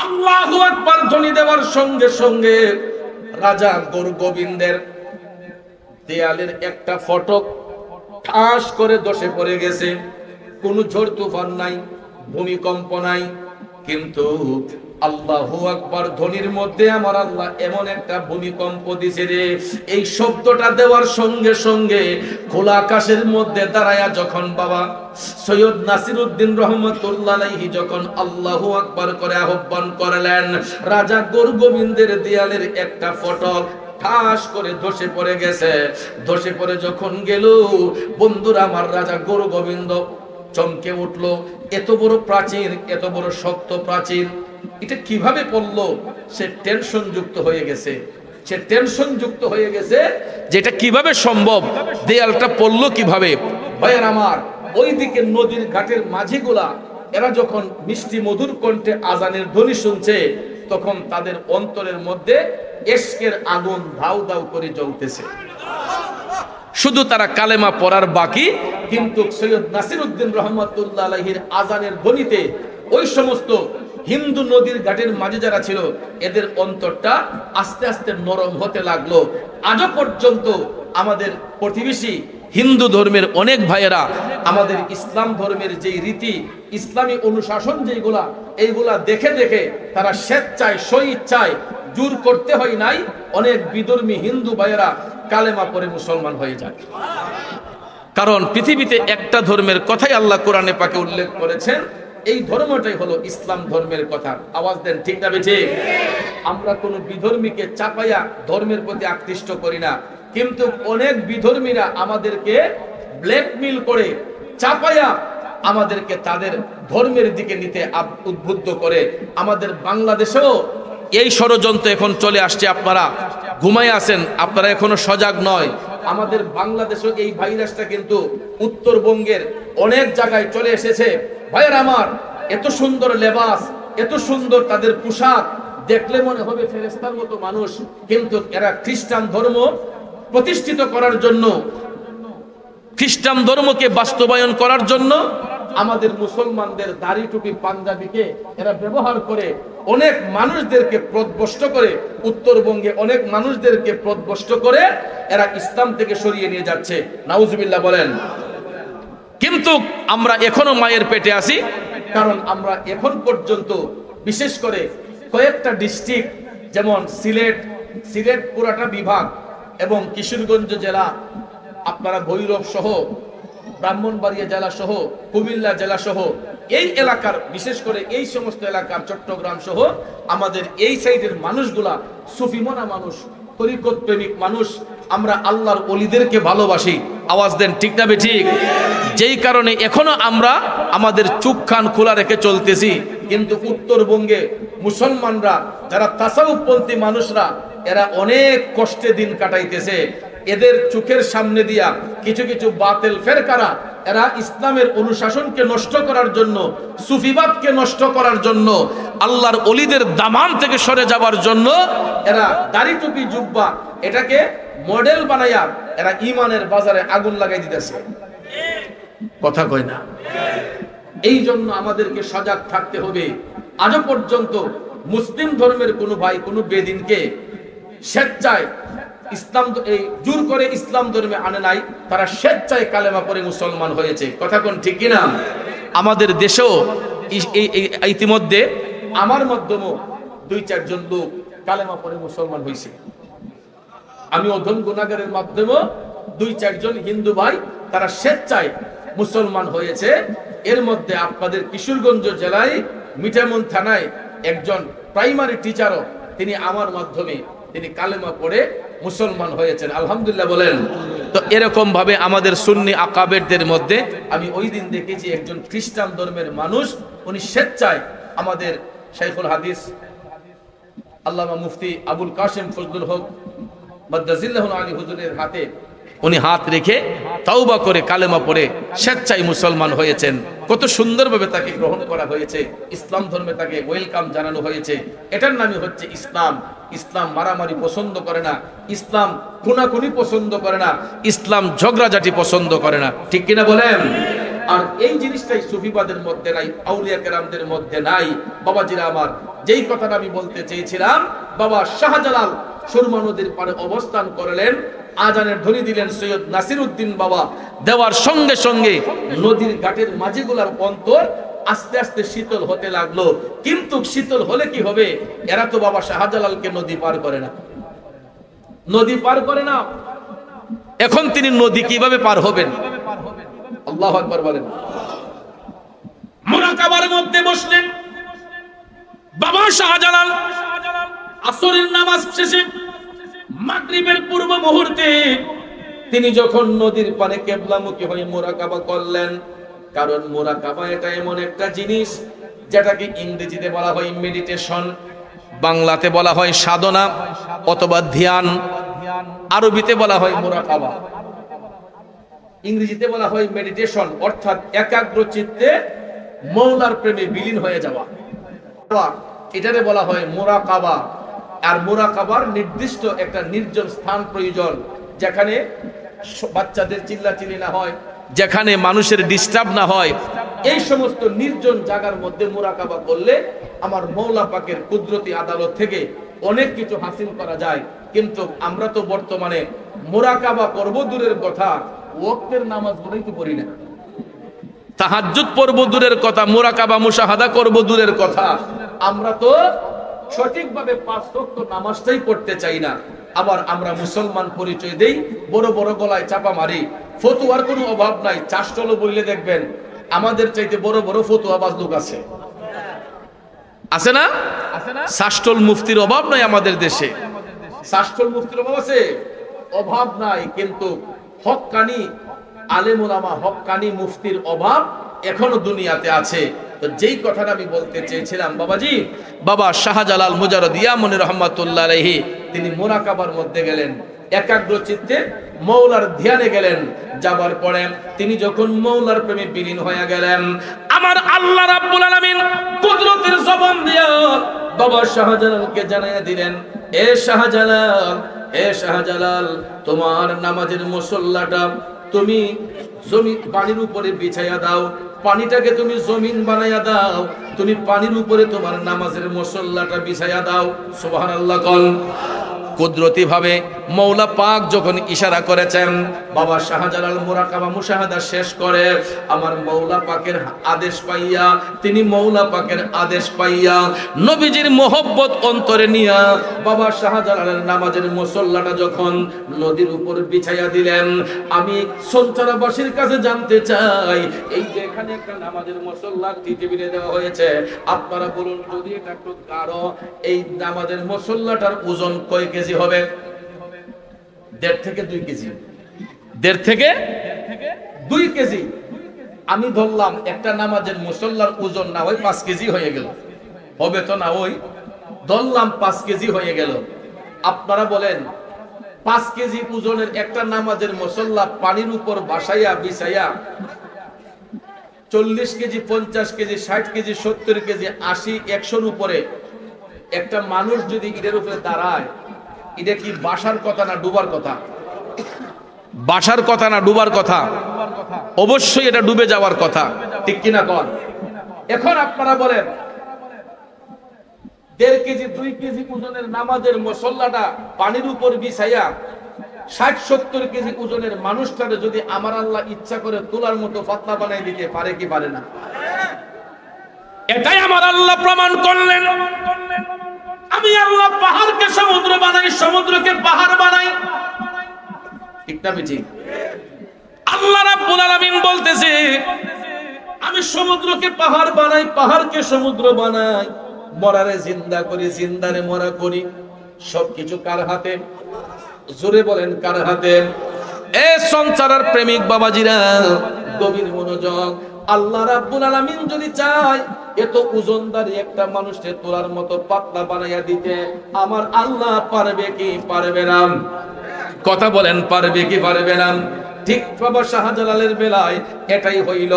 আল্লাহু আকবার ধ্বনি দেওয়ার সঙ্গে সঙ্গে রাজা গোবিন্দের দেয়ালের একটা ফটক ঠাস করে ধসে পড়ে গেছে। কোনো ঝড় তুফান নাই, ভূমিকম্প নাই, কিন্তু আল্লাহু আকবার ধ্বনির মধ্যে আমার আল্লাহ এমন একটা ভূমিকম্প দিছে রে, এই শব্দটা দেওয়ার সঙ্গে সঙ্গে খোলা আকাশের মধ্যে দাঁড়ায়া যখন বাবা সৈয়দ নাসিরউদ্দিন রহমাতুল্লাহ আলাইহি যখন আল্লাহু আকবার করে আহ্বান করলেন, রাজা গোবিন্দের দেয়ালের একটা ফটক ঠাস করে ধসে পড়ে গেছে। ধসে পড়ে যখন গেল, বন্ধুরা আমার রাজা গোবিন্দ চমকে উঠলো। এত বড় প্রাচীর, এত বড় শক্ত প্রাচীর, এটা কিভাবে পড়লো? সে টেনশন যুক্ত হয়ে গেছে, সে টেনশন যুক্ত হয়ে গেছে যেটা কিভাবে সম্ভব, দেয়ালটা পড়লো কিভাবে। ভাইয়ের আমার, ওইদিকে নদীর ঘাটের মাঝিগুলা এরা যখন মিষ্টি মধুর কণ্ঠে আজানের ধ্বনি শুনছে, তখন তাদের অন্তরের মধ্যে ইশকের আগুন ধাউ ধাউ করে জ্বলতেছে। শুধু তারা কালেমা পড়ার বাকি, কিন্তু সৈয়দ নাসিরউদ্দিন রহমাতুল্লাহ আলাইহির আজানের ধ্বনিতে ওই সমস্ত হিন্দু নদীর ঘাটের মাঝে যারা ছিল, এদের অন্তরটা আস্তে আস্তে নরম হতে লাগলো। আজও পর্যন্ত আমাদের প্রতিবেশী হিন্দু ধর্মের অনেক ভাইয়েরা আমাদের ইসলাম ধর্মের যেই রীতি, ইসলামী অনুশাসন যেগুলা, এইগুলা দেখে দেখে তারা স্বেচ্ছায় স্বইচ্ছায়, জোর করতে হয় নাই, অনেক বিধর্মী হিন্দু ভাইয়েরা কালেমা পড়ে মুসলমান হয়ে যায়। কারণ পৃথিবীতে একটা ধর্মের কথাই আল্লাহ কোরআনে পাকে উল্লেখ করেছেন, এই ধর্মটাই হলো ইসলাম ধর্মের কথা। আওয়াজ দেন ঠিক না বেঠি? আমরা কোন বিধর্মীকে চাপাইয়া ধর্মের প্রতি আকৃষ্ট করি না, কিন্তু অনেক বিধর্মীরা আমাদেরকে ব্ল্যাকমেইল করে চাপাইয়া আমাদেরকে তাদের ধর্মের দিকে নিতে উদ্বুদ্ধ করে। আমাদের বাংলাদেশেও এই ষড়যন্ত্র এখন চলে আসছে। আপনারা ঘুমায় আছেন, আপনারা এখনো সজাগ নয়। আমাদের বাংলাদেশেও এই ভাইরাসটা কিন্তু উত্তরবঙ্গের অনেক জায়গায় চলে এসেছে। ভাইয়ের আমার, এত সুন্দর লেবাস, এত সুন্দর তাদের পোশাক, দেখলে মনে হবে ফেরেশতার মতো মানুষ, কিন্তু এরা খ্রিস্টান ধর্ম প্রতিষ্ঠিত করার জন্য, খ্রিস্টান ধর্মকে বাস্তবায়ন করার জন্য আমাদের মুসলমানদের দাড়ি টুপি পাঞ্জাবিকে এরা ব্যবহার করে অনেক মানুষদেরকে পথভ্রষ্ট করে, উত্তরবঙ্গে অনেক মানুষদেরকে পথভ্রষ্ট করে এরা ইসলাম থেকে সরিয়ে নিয়ে যাচ্ছে। নাউজুবিল্লাহ বলেন। কিন্তু আমরা এখনো মায়ের পেটে আছি, কারণ আমরা এখন পর্যন্ত বিশেষ করে কয়েকটা ডিস্ট্রিক্ট, যেমন সিলেট পুরাটা বিভাগ এবং কিশোরগঞ্জ জেলা, আপনারা ভৈরব সহ, ব্রাহ্মণবাড়িয়া জেলা সহ, কুমিল্লা জেলা সহ, এই এলাকার বিশেষ করে এই সমস্ত এলাকার, চট্টগ্রাম সহ আমাদের এই সাইডের মানুষগুলা সুফিমনা মানুষ, তরিকত প্রেমিক মানুষ, আমরা আল্লাহর ওলিদেরকে ভালোবাসি। আওয়াজ দেন ঠিক না বেঠিক? যেই কারণে এখনো আমরা আমাদের চোখ কান খোলা রেখে চলতেছি। কিন্তু উত্তরবঙ্গে মুসলমানরা যারা তাসাউফপন্থী মানুষরা, এরা অনেক কষ্টে দিন কাটাইতেছে। এদের চোখের সামনে দিয়া কিছু কিছু বাতিল ফেরকারা, এরা ইসলামের অনুশাসনকে নষ্ট করার জন্য, সুফিবাদকে নষ্ট করার জন্য, আল্লাহর ওলিদের দামান থেকে সরে যাবার জন্য এরা দাড়ি টুপি জুব্বা এটাকে মডেল বানাইয়া এরা ইমানের বাজারে আগুন লাগাই দিতেছে। কথা কয় না? এই জন্য আমাদেরকে সজাগ থাকতে হবে। আজও পর্যন্ত মুসলিম ধর্মের কোনো ভাই কোনো বেদিনকে স্বেচ্ছায় ইসলাম এই জোর করে ইসলাম ধর্মে আনে নাই, তারা স্বেচ্ছায় কালেমা পড়ে মুসলমান হয়েছে। কথা কোন ঠিক কিনা? আমাদের দেশেও ইতিমধ্যে আমার মাধ্যমেও 2-4 জন লোক কালেমা পড়ে মুসলমান হয়েছে। আমি অধম গুনাহগারের মাধ্যমেও 2-4 জন হিন্দু ভাই তারা স্বেচ্ছায় মুসলমান হয়েছে। এর মধ্যে আপনাদের কিশোরগঞ্জ জেলায় মিঠামন থানায় একজন প্রাইমারি টিচারও, তিনি আমার মাধ্যমে তিনি কালেমা পড়ে মুসলমান হয়েছেন। আলহামদুলিল্লাহ বলেন। তো এরকম ভাবে আমাদের সুন্নি আকাবেরদের মধ্যে আমি ওই দিন দেখেছি একজন খ্রিস্টান ধর্মের মানুষ, উনি স্বেচ্ছায় আমাদের শাইখুল হাদিস আল্লামা মুফতি আবুল কাসেম ফজলুল হক মাদ্দাজিল্লাহু আলী হুজুরের হাতে উনি হাত রেখে তওবা করে কালেমা পড়ে স্বেচ্ছায় মুসলমান হয়েছেন। কত সুন্দরভাবে তাকে গ্রহণ করা হয়েছে, ইসলাম ধর্মে তাকে ওয়েলকাম জানানো হয়েছে। এটার নামই হচ্ছে ইসলাম। ইসলাম মারামারি পছন্দ করে না, ইসলাম খুনাখুনি পছন্দ করে না, ইসলাম ঝগড়াঝাটি পছন্দ করে না। ঠিক কিনা বলেন? আর এই জিনিসটাই সুফিবাদের মধ্যে নাই, আউলিয়া কেরামদের মধ্যে নাই। বাবাজিরা আমার, যেই কথাটা আমি বলতে চেয়েছিলাম, বাবা শাহজালাল সুরমা নদীর পাড়ে অবস্থান করলেন, আজানের ধ্বনি দিলেন সৈয়দ নাসিরউদ্দিন বাবা। দেওয়ার সঙ্গে সঙ্গে নদীর ঘাটের মাঝিগুলার অন্তর আস্তে আস্তে শীতল হতে লাগলো। কিন্তু শীতল হলে কি হবে? এরা তো বাবা শাহজালালকে নদী পার করে না, নদী পার করে না। এখন তিনি নদী কিভাবে পার হবেন? আল্লাহু আকবার বলেন। মুরাকাবার মধ্যে বসলেন বাবা শাহজালাল। আসরের নামাজ শেষে মাগরিবের পূর্ব মুহূর্তে তিনি যখন নদীর পানে কিবলামুখী হয়ে মুরাকাবা করলেন, কারণ মুরাকাবা এটা এমন একটা জিনিস যেটাকে ইংরেজিতে বলা হয় মেডিটেশন, বাংলাতে বলা হয় সাধনা অথবা ধ্যান, আরবিতে বলা হয় মুরাকাবা, ইংরেজিতে বলা হয় মেডিটেশন, অর্থাৎ একাগ্র চিত্তে মওলার প্রেমে বিলীন হয়ে যাওয়া। এটারে বলা হয় মুরাকাবা। আর মুরাকাবার নির্দিষ্ট একটা নির্জন স্থান প্রয়োজন, যেখানে বাচ্চাদের চিল্লাচিল্লি না হয়, যেখানে মানুষের ডিস্টার্ব না হয়। এই সমস্ত নির্জন জায়গার মধ্যে মুরাকাবা করলে আমার মওলা পাকের কুদরতি আদালত থেকে অনেক কিছু হাসিল করা যায়। কিন্তু আমরা তো বর্তমানে মুরাকাবা করব দূরের কথা, ওয়াক্তের নামাজগুলোই তো পড়ি না, তাহাজ্জুদ পড়ব দূরের কথা, মুরাকাবা মুশাহাদা করব দূরের কথা। আমরা তো সঠিকভাবে 5 ওয়াক্ত নামাজটাই পড়তে চাই না। আবার আমরা মুসলমান পরিচয় দেই, বড় বড় গলায় চাপা মারি। ফতুয়ার কোনো অভাব নাই, চাষটলো বললে দেখবেন আমাদের চাইতে বড় বড় ফতুয়াবাজ লোক আছে, আছে না? শাসটল মুফতির অভাব নাই আমাদের দেশে, শাসটল মুফতির অভাব আছে? অভাব নাই, কিন্তু হক্কানি আলেম ওলামা, হক্কানি মুফতির অভাব এখনো দুনিয়াতে আছে। তো যেই কথাটা আমি বলতে চেয়েছিলাম, বাবাজি, বাবা শাহজালাল মুজাররদিয়া মনি রহমাতুল্লাহ আলাইহি তিনি মুরাকাবার মধ্যে গেলেন, একাগ্র চিত্তে মওলার ধ্যানে গেলেন। যাবার পরে তিনি যখন মওলার প্রেমে বিলীন হয়ে গেলেন, আমার আল্লাহ রাব্বুল আলামিন কুদরতের জবান দিয়া বাবা শাহজালালকে জানাইয়া দিলেন, এ শাহজালাল, এ শাহজালাল, তোমার নামাজের মুসল্লাটা তুমি জমি পানির উপরে বিছাইয়া দাও, পানিটাকে তুমি জমিন বানাইয়া দাও, তুমি পানির উপরে তোমার নামাজের মুসল্লাটা বিছাইয়া দাও। সুবহানাল্লাহ। কল কুদরতি ভাবে মওলা পাক যখন ইশারা করেছেন, বাবা শাহজালাল মুরাকাবা মুশাহাদা শেষ করে আমার মওলা পাকের আদেশ পাইয়া, তিনি মওলা পাকের আদেশ পাইয়া নবীজির মোহব্বত অন্তরে নিয়া বাবা শাহজালালের নামাজের মুসল্লাটা যখন নদীর উপর বিছাইয়া দিলেন, আমি সঞ্চারাবাসীর কাছে জানতে চাই, এই যে এখানে একটা নামাজের মুসল্লা টেবিলে দেওয়া হয়েছে, আপনারা বলুন যদি এটা একটু গাঢ়, এই নামাজের মুসল্লাটার ওজন কয় কেজি হবে? 1.5 থেকে 2 কেজি। 1.5 থেকে 2 কেজি। আমি ধরলাম একটা নামাজের মুসল্লার ওজন না হয় 5 কেজি হয়ে গেল, হবে তো না? ওই ধরলাম 5 কেজি হয়ে গেল। আপনারা বলেন 5 কেজি ওজনের একটা নামাজের মুসল্লা পানির উপর বাসাইয়া বিছাইয়া 40 কেজি, 50 কেজি, 60 কেজি, 70 কেজি, 80, 100-র উপরে একটা মানুষ যদি এটার উপরে দাঁড়ায়, এটা কি বাসার কথা না ডুবার কথা? বাসার কথা না ডুবার কথা? অবশ্যই এটা ডুবে যাওয়ার কথা, ঠিক কিনা কন? এখন আপনারা বলেন 1.5 কেজি 2 কেজি ওজনের নামাজের মুসল্লাটা পানির উপর বিছাইয়া 60-70 কেজি ওজনের মানুষটারে যদি আমার আল্লাহ ইচ্ছা করে তোলার মতো পাতলা বানাই দিতে পারে কি পারে না? এটাই আমার আল্লাহ প্রমাণ করলেন। আমি আল্লাহ পাহাড়কে সমুদ্র বানাই, সমুদ্রকে পাহাড় বানাই, ঠিক না বেটি? আল্লাহ রাব্বুল আলামিন বলতেছে আমি সমুদ্রকে পাহাড় বানাই, পাহাড়কে সমুদ্র বানাই, মরারে জিন্দা করি, জিন্দারে মরা করি। সবকিছু কার হাতে? জোরে বলেন কার হাতে? এ সংসারের প্রেমিক বাবাজিরা, গভীর মনোযোগ। আল্লাহ রাব্বুল আলামিন যদি চায় এত ওজনদারি একটা মানুষকে তোলার মতো পাতলা বানাইয়া দিতে, আমার আল্লাহ পারবে কি পারবে না? কথা বলেন পারবে কি পারবে না? ঠিক বাবা শাহজালালের বেলায় এটাই হইল।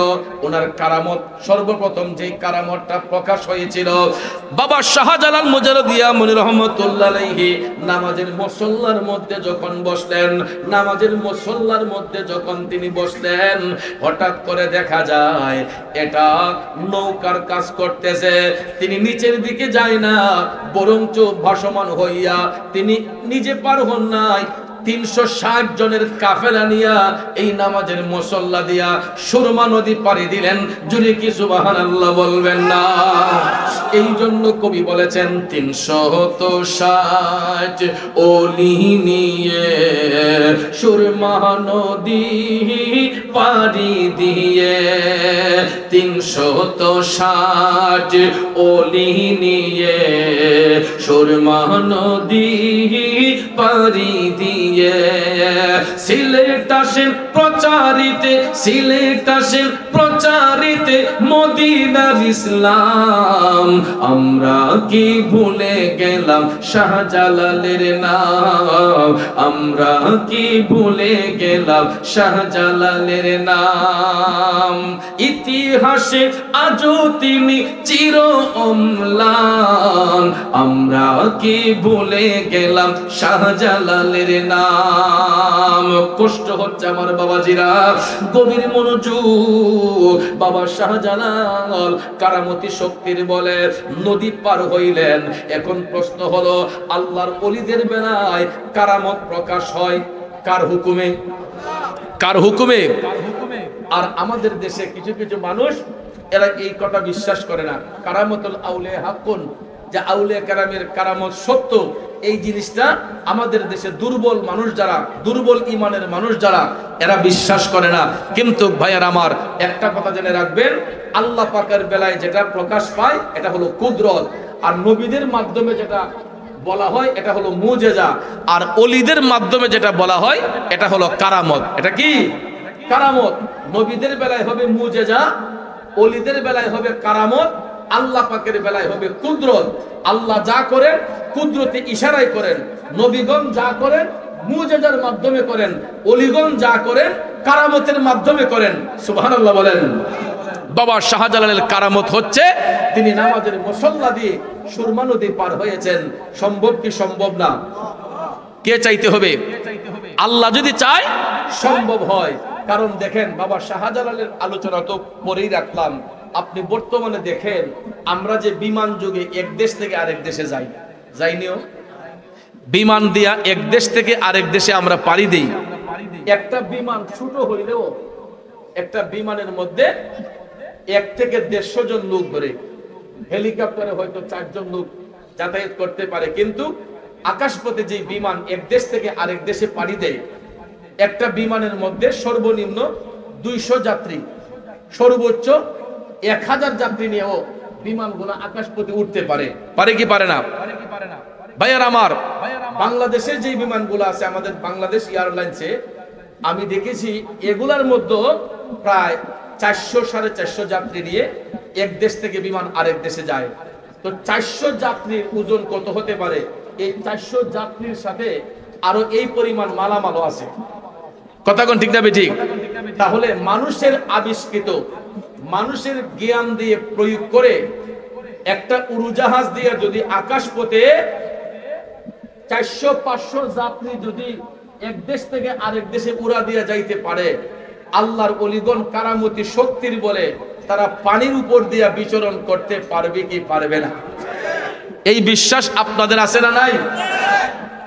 ওনার কারামত সর্বপ্রথম যে কারামতটা প্রকাশ হয়েছিল, বাবা শাহজালাল মুজারদিয়া মুনি রহমাতুল্লাহ আলাইহি নামাজের মুসল্লার মধ্যে যখন বসলেন, নামাজের মুসল্লার মধ্যে যখন তিনি বসলেন, হঠাৎ করে দেখা যায় এটা নৌকার কাজ করতেছে। তিনি নিচের দিকে যায় না, বরঞ্চ ভাসমান হইয়া তিনি নিজে পার হন নাই, 360 জনের কাফেলা নিয়া এই নামাজের মুসল্লা দিয়া সুরমা নদী পাড়ি দিলেন। জুড়ে কি সুবহানাল্লাহ বলবেন না? এই জন্য কবি বলেছেন 360 ওলি নিয়ে সুরমা নদী পাড়ি দিয়ে, 360 ওলি নিয়ে সুরমা নদী পাড়ি দিয়ে সিলেট আসেন প্রচারিতে, সিলেট আসেন প্রচারিতে মদিনার ইসলাম। আমরা কি ভুলে গেলাম শাহজালালের নাম, আমরা কি ভুলে গেলাম শাহজালালের নাম। ইতিহাসে আজও তিনি চির অম্লান, আমরা কি ভুলে গেলাম শাহজালালের নাম। কষ্ট হচ্ছে আমার বাবাজিরা, গভীর মনোযোগ। বাবা শাহজালাল কারামতি শক্তির বলে নদী পার হইলেন। এখন প্রশ্ন হলো, আল্লাহর ওলিদের বেলায় কারামত প্রকাশ হয় কার হুকুমে? কার হুকুমে? আর আমাদের দেশে কিছু কিছু মানুষ এরা এই কথা বিশ্বাস করে না, কারামতুল আউলিয়া হাক্কুন, যে আউলিয়া কেরামের কারামত সত্য। এই জিনিসটা আমাদের দেশে দুর্বল মানুষ যারা, দুর্বল ইমানের মানুষ যারা, এরা বিশ্বাস করে না। কিন্তু ভাইয়ার আমার একটা কথা জেনে রাখবেন, আল্লাহ পাকের বেলায় যেটা প্রকাশ পায় এটা হলো কুদরত, আর নবীদের মাধ্যমে যেটা বলা হয় এটা হলো মুজেজা, আর ওলিদের মাধ্যমে যেটা বলা হয় এটা হলো কারামত। এটা কি? কারামত। নবীদের বেলায় হবে মুজেজা, ওলিদের বেলায় হবে কারামত, আল্লাহ পাকের বেলায় হবে কুদরত। আল্লাহ যা করেন কুদরতে ইশারায় করেন, নবীগণ যা করেন মুজেজার মাধ্যমে করেন, ওলিগণ যা করেন কারামতের মাধ্যমে করেন। সুবহানাল্লাহ বলেন। বাবা শাহজালালের কারামত হচ্ছে তিনি নামাজের মুসল্লা দিয়ে সুরমা নদী পার হয়েছেন। সম্ভব কি সম্ভব না? কে চাইতে হবে? আল্লাহ যদি চায় সম্ভব হয়। কারণ দেখেন, বাবা শাহজালালের আলোচনা তো পরেই রাখলাম, আপনি বর্তমানে দেখেন আমরা যে বিমান যুগে এক দেশ থেকে আরেক দেশে যাই, যাইনিও? বিমান দিয়া এক দেশ থেকে আরেক দেশে আমরা পাড়ি দেই। একটা বিমান ছোট হইলেও একটা বিমানের মধ্যে 1 থেকে 150 জন লোক ধরে, হেলিকপ্টারে হয়তো 4 জন লোক যাতায়াত করতে পারে। কিন্তু আকাশপথে যে বিমান এক দেশ থেকে আরেক দেশে পাড়ি দেয়, একটা বিমানের মধ্যে সর্বনিম্ন 200 যাত্রী, সর্বোচ্চ 1000 যাত্রী নিয়েও বিমানগুলো আকাশপথে উঠতে পারে। পারে কি পারে না? ভাইয়ার আমার, বাংলাদেশের যে বিমানগুলো আছে আমাদের বাংলাদেশ এয়ারলাইন্সে, আমি দেখেছি এগুলার মধ্যে প্রায় 400-450 যাত্রী নিয়ে এক দেশ থেকে বিমান আরেক দেশে যায়। তো 400 যাত্রীর ওজন কত হতে পারে? এই 400 যাত্রীর সাথে আরো এই পরিমাণ মালামালও আছে। কথা কোন ঠিক না বেঠিক? তাহলে মানুষের আবিষ্কৃত, মানুষের জ্ঞান দিয়ে প্রয়োগ করে একটা উড়োজাহাজ দিয়ে যদি আকাশপথে 400-500 যাত্রী যদি এক দেশ থেকে আরেক দেশে উড়া দিয়ে যাইতে পারে, আল্লাহর ওলিগণ কারামতি শক্তির বলে তারা পানির উপর দিয়ে বিচরণ করতে পারবে কি পারবে না? এই বিশ্বাস আপনাদের আছে না নাই?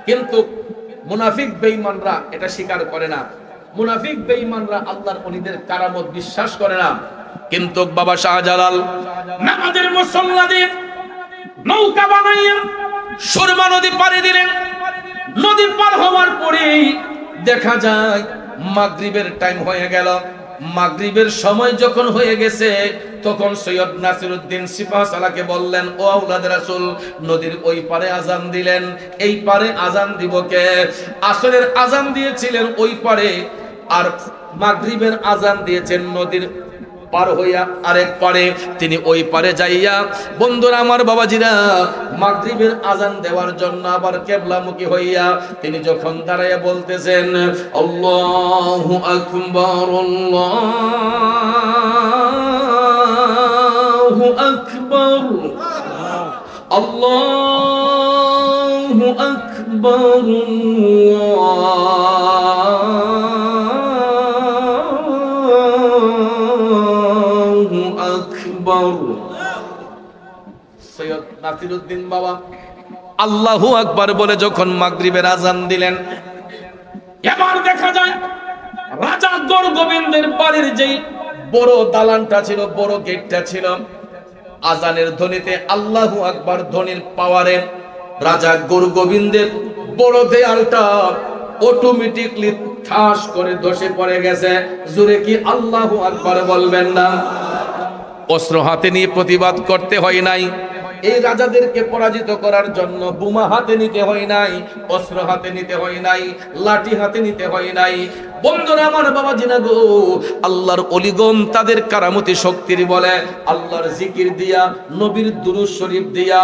কিন্তু মুনাফিক বেঈমানরা এটা স্বীকার করে না। মুনাফিক বেঈমানরা আল্লাহর ওলিদের কারামত বিশ্বাস করে না। কিন্তু বাবা শাহজালাল নামাজের মুসল্লা দিয়ে নৌকা বানাইয়া সুরমা নদী পাড়ি দিলেন। নদী পার হওয়ার পরেই দেখা যায় মাগরিবের টাইম হয়ে গেল। মাগরিবের সময় যখন হয়ে গেছে, তখন সৈয়দ নাসিরউদ্দিন সিপাহসালাকে বললেন, ও আওলাদ রাসূল, নদীর ওই পারে আজান দিলেন, এই পারে আজান দিব কে? আসরের আজান দিয়েছিলেন ওই পারে, আর মাগরিবের আজান দিয়েছেন নদীর পার হইয়া আরেক পারে, তিনি ওই পারে যাইয়া বন্ধুরা আমার বাবাজিরা মাগরিবের আজান দেওয়ার জন্য আবার কিবলামুখী হইয়া তিনি যখন দাঁড়াইয়া বলতেছেন আল্লাহু আকবার আল্লাহু আকবার আল্লাহু আকবার আল্লাহু আকবার। সৈয়দ নাসিরউদ্দিন বাবা আল্লাহু আকবার বলে যখন মাগরিবের আজান দিলেন, এবার দেখা যায় রাজা গৌরগোবিন্দের বাড়ির যেই বড় দালানটা ছিল, বড় গেটটা ছিল, আজানের ধ্বনিতে আল্লাহু আকবার ধ্বনির পাওয়ারে রাজা গৌরগোবিন্দের বড় দেয়ালটা অটোমেটিকলি ঠাস করে ধসে পড়ে গেছে। জোরে কি আল্লাহু আকবার বলবেন না? অস্ত্র হাতে নিয়ে প্রতিবাদ করতে হয় নাই, এই রাজাদেরকে পরাজিত করার জন্য বোমা হাতে নিতে হয় নাই, অস্ত্র হাতে নিতে হয় নাই, লাঠি হাতে নিতে হয় নাই। বন্ধুরা আমার বাবাজিনা গো, আল্লাহর ওলিগণ তাদের কারামতি শক্তির বলে আল্লাহর জিকির দিয়া, নবীর দুরূদ শরীফ দিয়া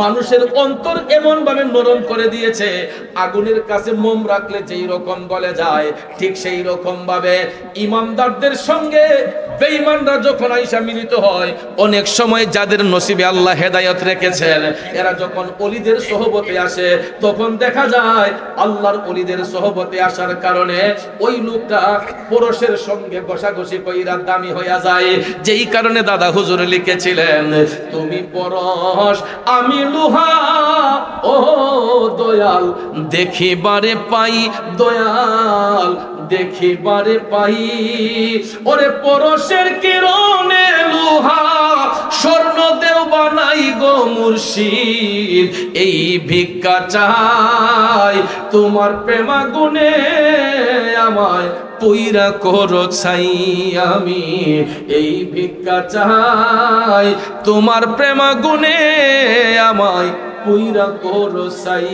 মানুষের অন্তর এমন ভাবে নরম করে দিয়েছে, আগুনের কাছে মোম রাখলে যেই রকম গলে যায় ঠিক সেই রকম ভাবে ইমানদারদের সঙ্গে বেঈমানরা যখন আইসা মিলিত হয়, অনেক সময় যাদের নসিবে আল্লাহ হেদায়েত রেখেছেন এরা যখন ওলিদের সোহবতে আসে তখন দেখা যায় আল্লাহর ওলিদের সোহবতে আসার কারণে ওই লোকটা পরশের সঙ্গে ঘষাঘষি কইরা দামি হইয়া যায়। যেই কারণে দাদা হুজুর লিখেছিলেন তুমি পরশ আমি লোহা, ও দয়াল দেখিবারে পাই, দয়াল দেখিবারে পাই, ওরে পরশের কিরণে লোহা স্বর্ণ দেও বানাই গো মুর্শিদ, এই ভিক্ষা চাই তোমার প্রেমাগুনে আমায় পইরা করো ছাই, আমি এই ভিক্ষা চাই তোমার প্রেমাগুনে আমায় পইরা করো ছাই।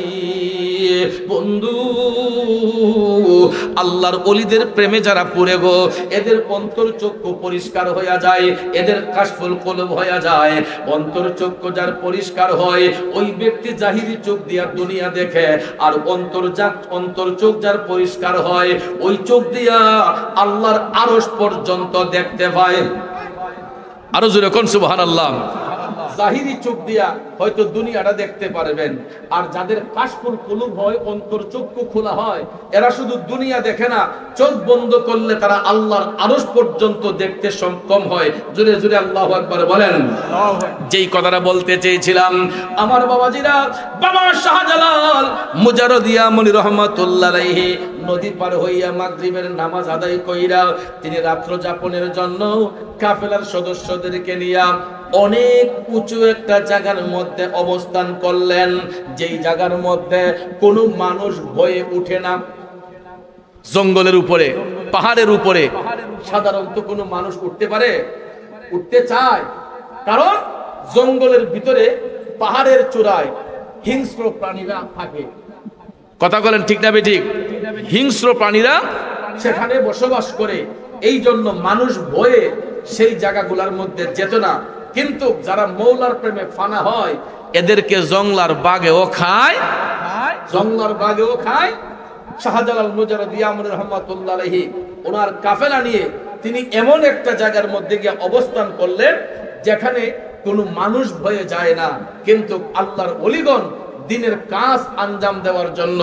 বন্ধু আল্লাহর ওলিদের প্রেমে যারা পড়ে গো, এদের অন্তর চক্ষু পরিষ্কার হইয়া যায়, এদের কাশফুল কলব হইয়া যায়। অন্তর চক্ষু যার পরিষ্কার হয় ওই ব্যক্তি জাহিরি চোখ দিয়া দুনিয়া দেখে, আর অন্তর চোখ যার পরিষ্কার হয় ওই চোখ দিয়া আল্লাহর আরশ পর্যন্ত দেখতে পায়। আরো জোরে কোন সুবহানাল্লাহ। জাহিরি চোখ দিয়া হয়তো দুনিয়াটা দেখতে পারবেন, আর যাদের কাশফুল কুলুব হয়, অন্তর চক্ষু খোলা হয়, এরা শুধু দুনিয়া দেখে না, চোখ বন্ধ করলে তারা আল্লাহর আরশ পর্যন্ত দেখতে সক্ষম হয়। জোরে জোরে আল্লাহু আকবার বলেন। যেই কথাটা বলতে চেয়েছিলাম আমার বাবাজিরা, বাবা শাহজালাল মুজারদিয়া মনি রহমাতুল্লাহ আলাইহি নদী পার হইয়া মাগরিবের নামাজ আদায় কইরা তিনি রাত্র যাপনের জন্য কাফেলার সদস্যদেরকে নিয়া অনেক উঁচু একটা জায়গার মধ্যে অবস্থান করলেন, যেই জায়গার মধ্যে কোনো মানুষ ভয়ে উঠে না। জঙ্গলের উপরে, পাহাড়ের উপরে সাধারণত কোনো মানুষ উঠতে পারে? উঠতে চায়, কারণ জঙ্গলের ভিতরে পাহাড়ের চূড়ায় হিংস্র প্রাণীরা থাকে। কথা বলেন ঠিক না বেঠিক? হিংস্র প্রাণীরা সেখানে বসবাস করে, এই জন্য মানুষ ভয়ে সেই জায়গাগুলোর মধ্যে যেত না। কিন্তু যারা মৌলার প্রেমে ফানা হয় এদেরকে জংলার বাঘেও খায়, জংলার বাঘেও খায়। শাহজালাল মুজারদিয়া মনি রহমাতুল্লাহ আলাইহি ওনার কাফেলা নিয়ে তিনি এমন একটা জায়গার মধ্যে গিয়ে অবস্থান করলেন যেখানে কোনো মানুষ ভয়ে যায় না, কিন্তু আল্লাহর ওলিগণ দিনের কাজ আঞ্জাম দেওয়ার জন্য,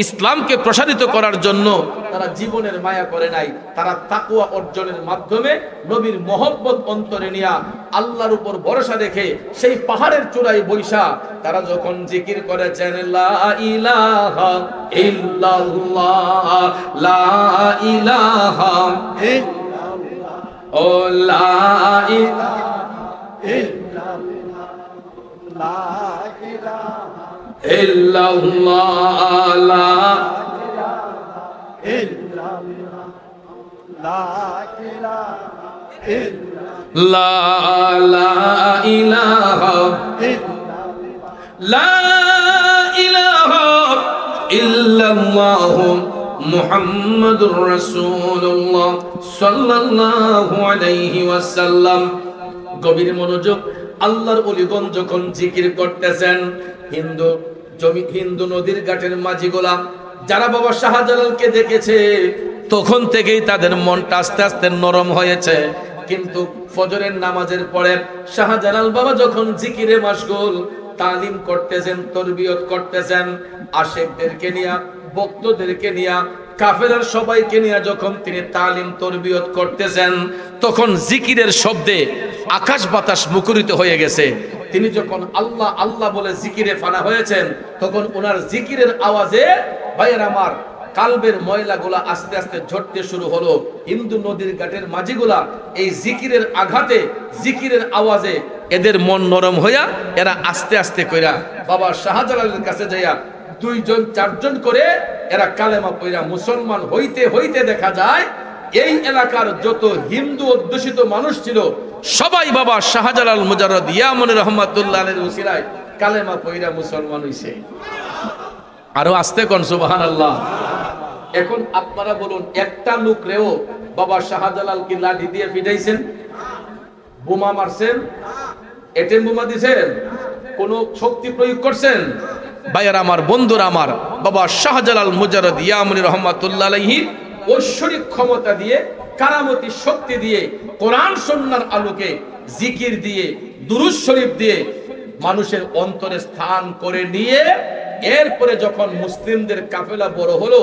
ইসলামকে প্রসারিত করার জন্য তারা জীবনের মায়া করে নাই। তারা তাকওয়া অর্জনের মাধ্যমে নবীর মহব্বত অন্তরে নিয়া আল্লাহর উপর ভরসা রেখে সেই পাহাড়ের চূড়ায় বৈশা তারা যখন জিকির করেছেন লা ইলাহা ইল্লাল্লাহ, লা ইলাহা ইল্লাল্লাহ, ও লা ইলাহা ইল্লাল্লাহ, লা ইলাহা ইল্লাল্লাহ, লা ইলাহা ইল্লাল্লাহ, লা ইলাহা ইল্লাল্লাহ, লা ইলাহা ইল্লাল্লাহ মুহাম্মাদুর রাসূলুল্লাহ সাল্লাল্লাহু আলাইহি ওয়াসাল্লাম। গভীর মনোযোগ। আল্লাহর ওলিগণ যখন জিকির করতেছেন, হিন্দু নদীর ঘাটের মাঝিগুলা যারা বাবা শাহজালালকে দেখেছে, তখন থেকেই তাদের মনটা আস্তে আস্তে নরম হয়েছে। কিন্তু ফজরের নামাজের পরে শাহজালাল বাবা যখন জিকিরে মাশগুল, তালিম করতেছেন, তরবিয়ত করতেছেন, আশেকদেরকে নিয়া, ভক্তদেরকে নিয়া, কাফেলার সবাইকে নিয়ে যখন তিনি তালিম তরবিয়ত করতেছেন, তখন জিকিরের শব্দে আকাশ বাতাস মুখরিত হয়ে গেছে। তিনি যখন আল্লাহ আল্লাহ বলে জিকিরে ফানা হয়েছেন, তখন ওনার জিকিরের আওয়াজে ভাইয়ের আমার কালবের ময়লাগুলা আস্তে আস্তে ঝরতে শুরু হলো। হিন্দু নদীর ঘাটের মাঝিগুলা এই জিকিরের আঘাতে, জিকিরের আওয়াজে এদের মন নরম হইয়া এরা আস্তে আস্তে কইরা বাবা শাহজালালের কাছে যাইয়া 2 জন 4 জন করে এরা কালেমা পড়া মুসলমান হইতে হইতে দেখা যায় এই এলাকার যত হিন্দু অধ্যুষিত মানুষ ছিল সবাই বাবা শাহজালাল মুজাররদ ইয়ামনি রহমাতুল্লাহ আলাইহির উসিলায় কালেমা পড়া মুসলমান হইছে। আরো আস্তে কোন সুবহানাল্লাহ। এখন আপনারা বলুন, একটা লোকরেও বাবা শাহজালাল কি লাঠি দিয়ে পিটাইছেন, বোমা মারছেন, এটেম বোমা দিয়েছেন, কোন শক্তি প্রয়োগ করছেন? ভাইয়ার আমার, বন্ধুরা আমার, বাবা শাহজালাল মুজাররদ ইয়ামনি রহমাতুল্লাহ আলাইহি ঐশ্বরিক ক্ষমতা দিয়ে, কারামতি শক্তি দিয়ে, কোরআন সুন্নাহর আলোকে, জিকির দিয়ে, দুরূদ শরীফ দিয়ে মানুষের অন্তরে স্থান করে নিয়ে এরপরে যখন মুসলিমদের কাফেলা বড় হলো,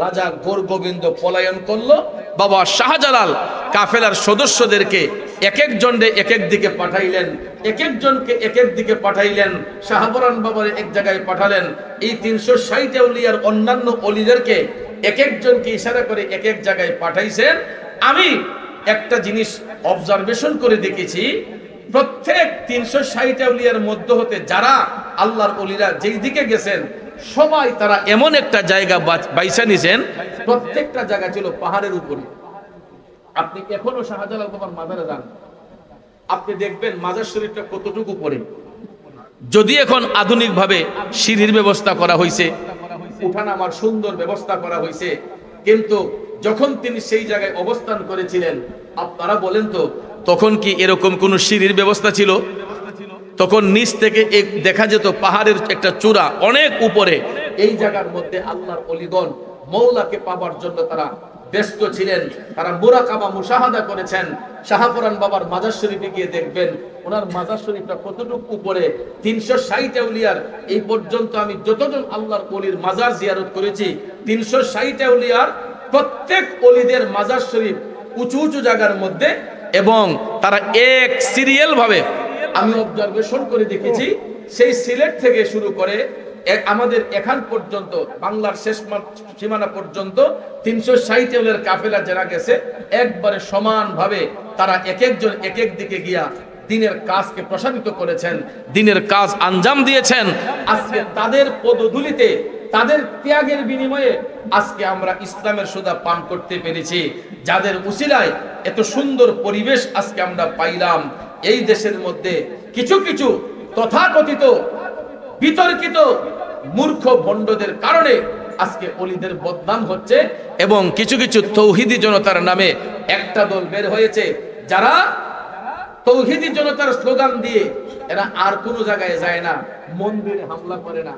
রাজা গোরগোবিন্দ পলায়ন করলো, বাবা শাহজালাল কাফেলার সদস্যদেরকে এক একজনকে এক এক দিকে পাঠাইলেন, এক একজনকে এক এক দিকে পাঠাইলেন। শাহপরান বাবার এক জায়গায় পাঠালেন। এই 360 আউলিয়ার অন্যান্য অলিদেরকে এক একজনকে ইশারা করে এক এক জায়গায় পাঠাইছেন। আমি একটা জিনিস অবজারভেশন করে দেখেছি, প্রত্যেক 360 আউলিয়ার মধ্য হতে যারা আল্লাহর ওলিরা যেই দিকে গেছেন, সবাই তারা এমন একটা জায়গা বাইছা নিছেন, প্রত্যেকটা জায়গা ছিল পাহাড়ের উপরে। আপনি এখনো শাহজালাল বাবার মাজারে যান, আপনি দেখবেন মাজার শরীফটা কতটুকু পড়ে। যদি এখন আধুনিক ভাবে সিঁড়ির ব্যবস্থা করা হয়েছে, উঠানামার সুন্দর ব্যবস্থা করা হয়েছে, কিন্তু যখন তিনি সেই জায়গায় অবস্থান করেছিলেন, আপনারা বলেন তো তখন কি এরকম কোন সিঁড়ির ব্যবস্থা ছিল? তখন নিচ থেকে দেখা যেত পাহাড়ের একটা চূড়া অনেক উপরে। এই জায়গার মধ্যে আল্লাহর ওলিগণ মওলাকে পাবার জন্য তারা ব্যস্ত ছিলেন, তারা মুরাকাবা মুশাহাদা করেছেন। শাহপরান বাবার মাজার শরীফে গিয়ে দেখবেন ওনার মাজার শরীফটা কতটুকু উপরে। 360 আউলিয়ার এই পর্যন্ত আমি যতজন আল্লাহর ওলির মাজার জিয়ারত করেছি, 360 আউলিয়ার প্রত্যেক ওলিদের মাজার শরীফ উঁচু উঁচু জায়গার মধ্যে, এবং তারা এক সিরিয়াল ভাবে আমি অবজারভেশন করে দেখেছি, সেই সিলেট থেকে শুরু করে আমাদের এখান পর্যন্ত, বাংলার শেষ সীমানা পর্যন্ত 360 আউলিয়ার কাফেলা যারা গেছে, একবারে সমান ভাবে তারা এক একজন এক এক দিকে গিয়া দিনের কাজকে প্রসারিত করেছেন, দিনের কাজ আঞ্জাম দিয়েছেন। আজকে তাদের পদধূলিতে, তাদের ত্যাগের বিনিময়ে আজকে আমরা ইসলামের সুধা পান করতে পেরেছি, যাদের উসিলায় এত সুন্দর পরিবেশ আজকে আমরা পাইলাম। এই দেশের মধ্যে কিছু কিছু তথাকথিত বিতর্কিত মূর্খ ভণ্ডদের কারণে আজকে ওলিদের বদনাম হচ্ছে, এবং কিছু কিছু তৌহিদি জনতার নামে একটা দল বের হয়েছে, যারা তৌহিদি জনতার স্লোগান দিয়ে এরা আর কোনো জায়গায় যায় না, মন্দিরে হামলা করে না,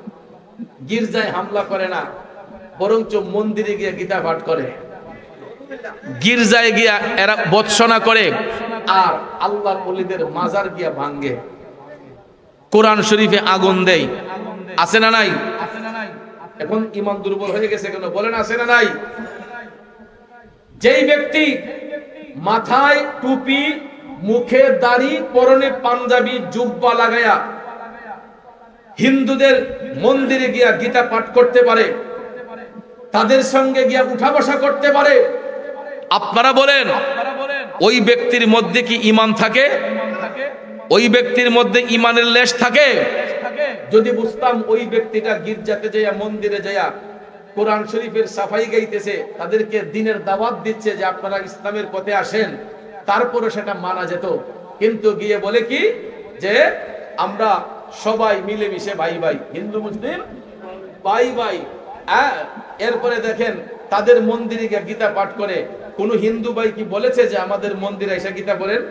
গির্জায় হামলা করে না, বরঞ্চ মন্দিরে গিয়ে গীতা পাঠ করে, গির্জায় গিয়া এরা বৎসনা করে, আর আল্লাহর ওলিদের মাজার গিয়া ভাঙ্গে, কোরআন শরীফে আগুন দেয়। আছে না নাই? এখন ঈমান দুর্বল হয়ে গেছে কেন বলেন? আছে না নাই? যেই ব্যক্তি মাথায় টুপি, মুখে দাড়ি, পরনে পাঞ্জাবি জুব্বা লাগায়া হিন্দুদের মন্দিরে গিয়া গীতা পাঠ করতে পারে, তাদের সঙ্গে গিয়া উঠা বসা করতে পারে, আপনারা বলেন ওই ব্যক্তির মধ্যে কি ঈমান থাকে? ওই ব্যক্তির মধ্যে ঈমানের লেশ থাকে? যদি বুঝতাম ওই ব্যক্তিটা গির্জাতে যাইয়া, মন্দিরে যাইয়া কোরআন শরীফের সাফাই গাইতেছে, তাদেরকে দিনের দাওয়াত দিচ্ছে যে আপনারা ইসলামের পথে আসেন, তারপরে সেটা মানা যেত। কিন্তু গিয়ে বলে কি যে আমরা সবাই মিলেমিশে ভাই ভাই, হিন্দু মুসলিম ভাই ভাই। এরপরে দেখেন তাদের মন্দিরে গিয়ে গীতা পাঠ করে। কোন হিন্দু ভাই কি বলেছে যে আমাদের মন্দিরে আইসা গীতা পড়েন?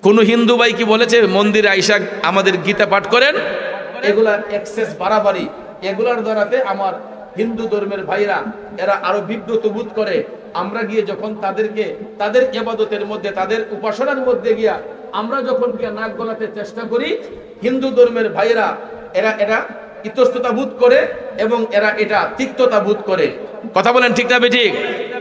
কোন হিন্দু ভাই কি বলেছে মন্দিরে আইসা আমাদের গীতা পাঠ করেন? এগুলা এক্সেস বাড়াবাড়ি, এগুলার দ্বারাতে আমার হিন্দু ধর্মের ভাইরা এরা আরো বিব্রত বোধ করে। আমরা গিয়ে যখন তাদেরকে তাদের ইবাদতের মধ্যে, তাদের উপাসনার মধ্যে গিয়া আমরা যখন গিয়া নাক গলাতে চেষ্টা করি, হিন্দু ধর্মের ভাইরা এরা ইতস্ততা বোধ করে এবং এরা এটা তিক্ততা বোধ করে। কথা বলেন ঠিক না বেঠিক?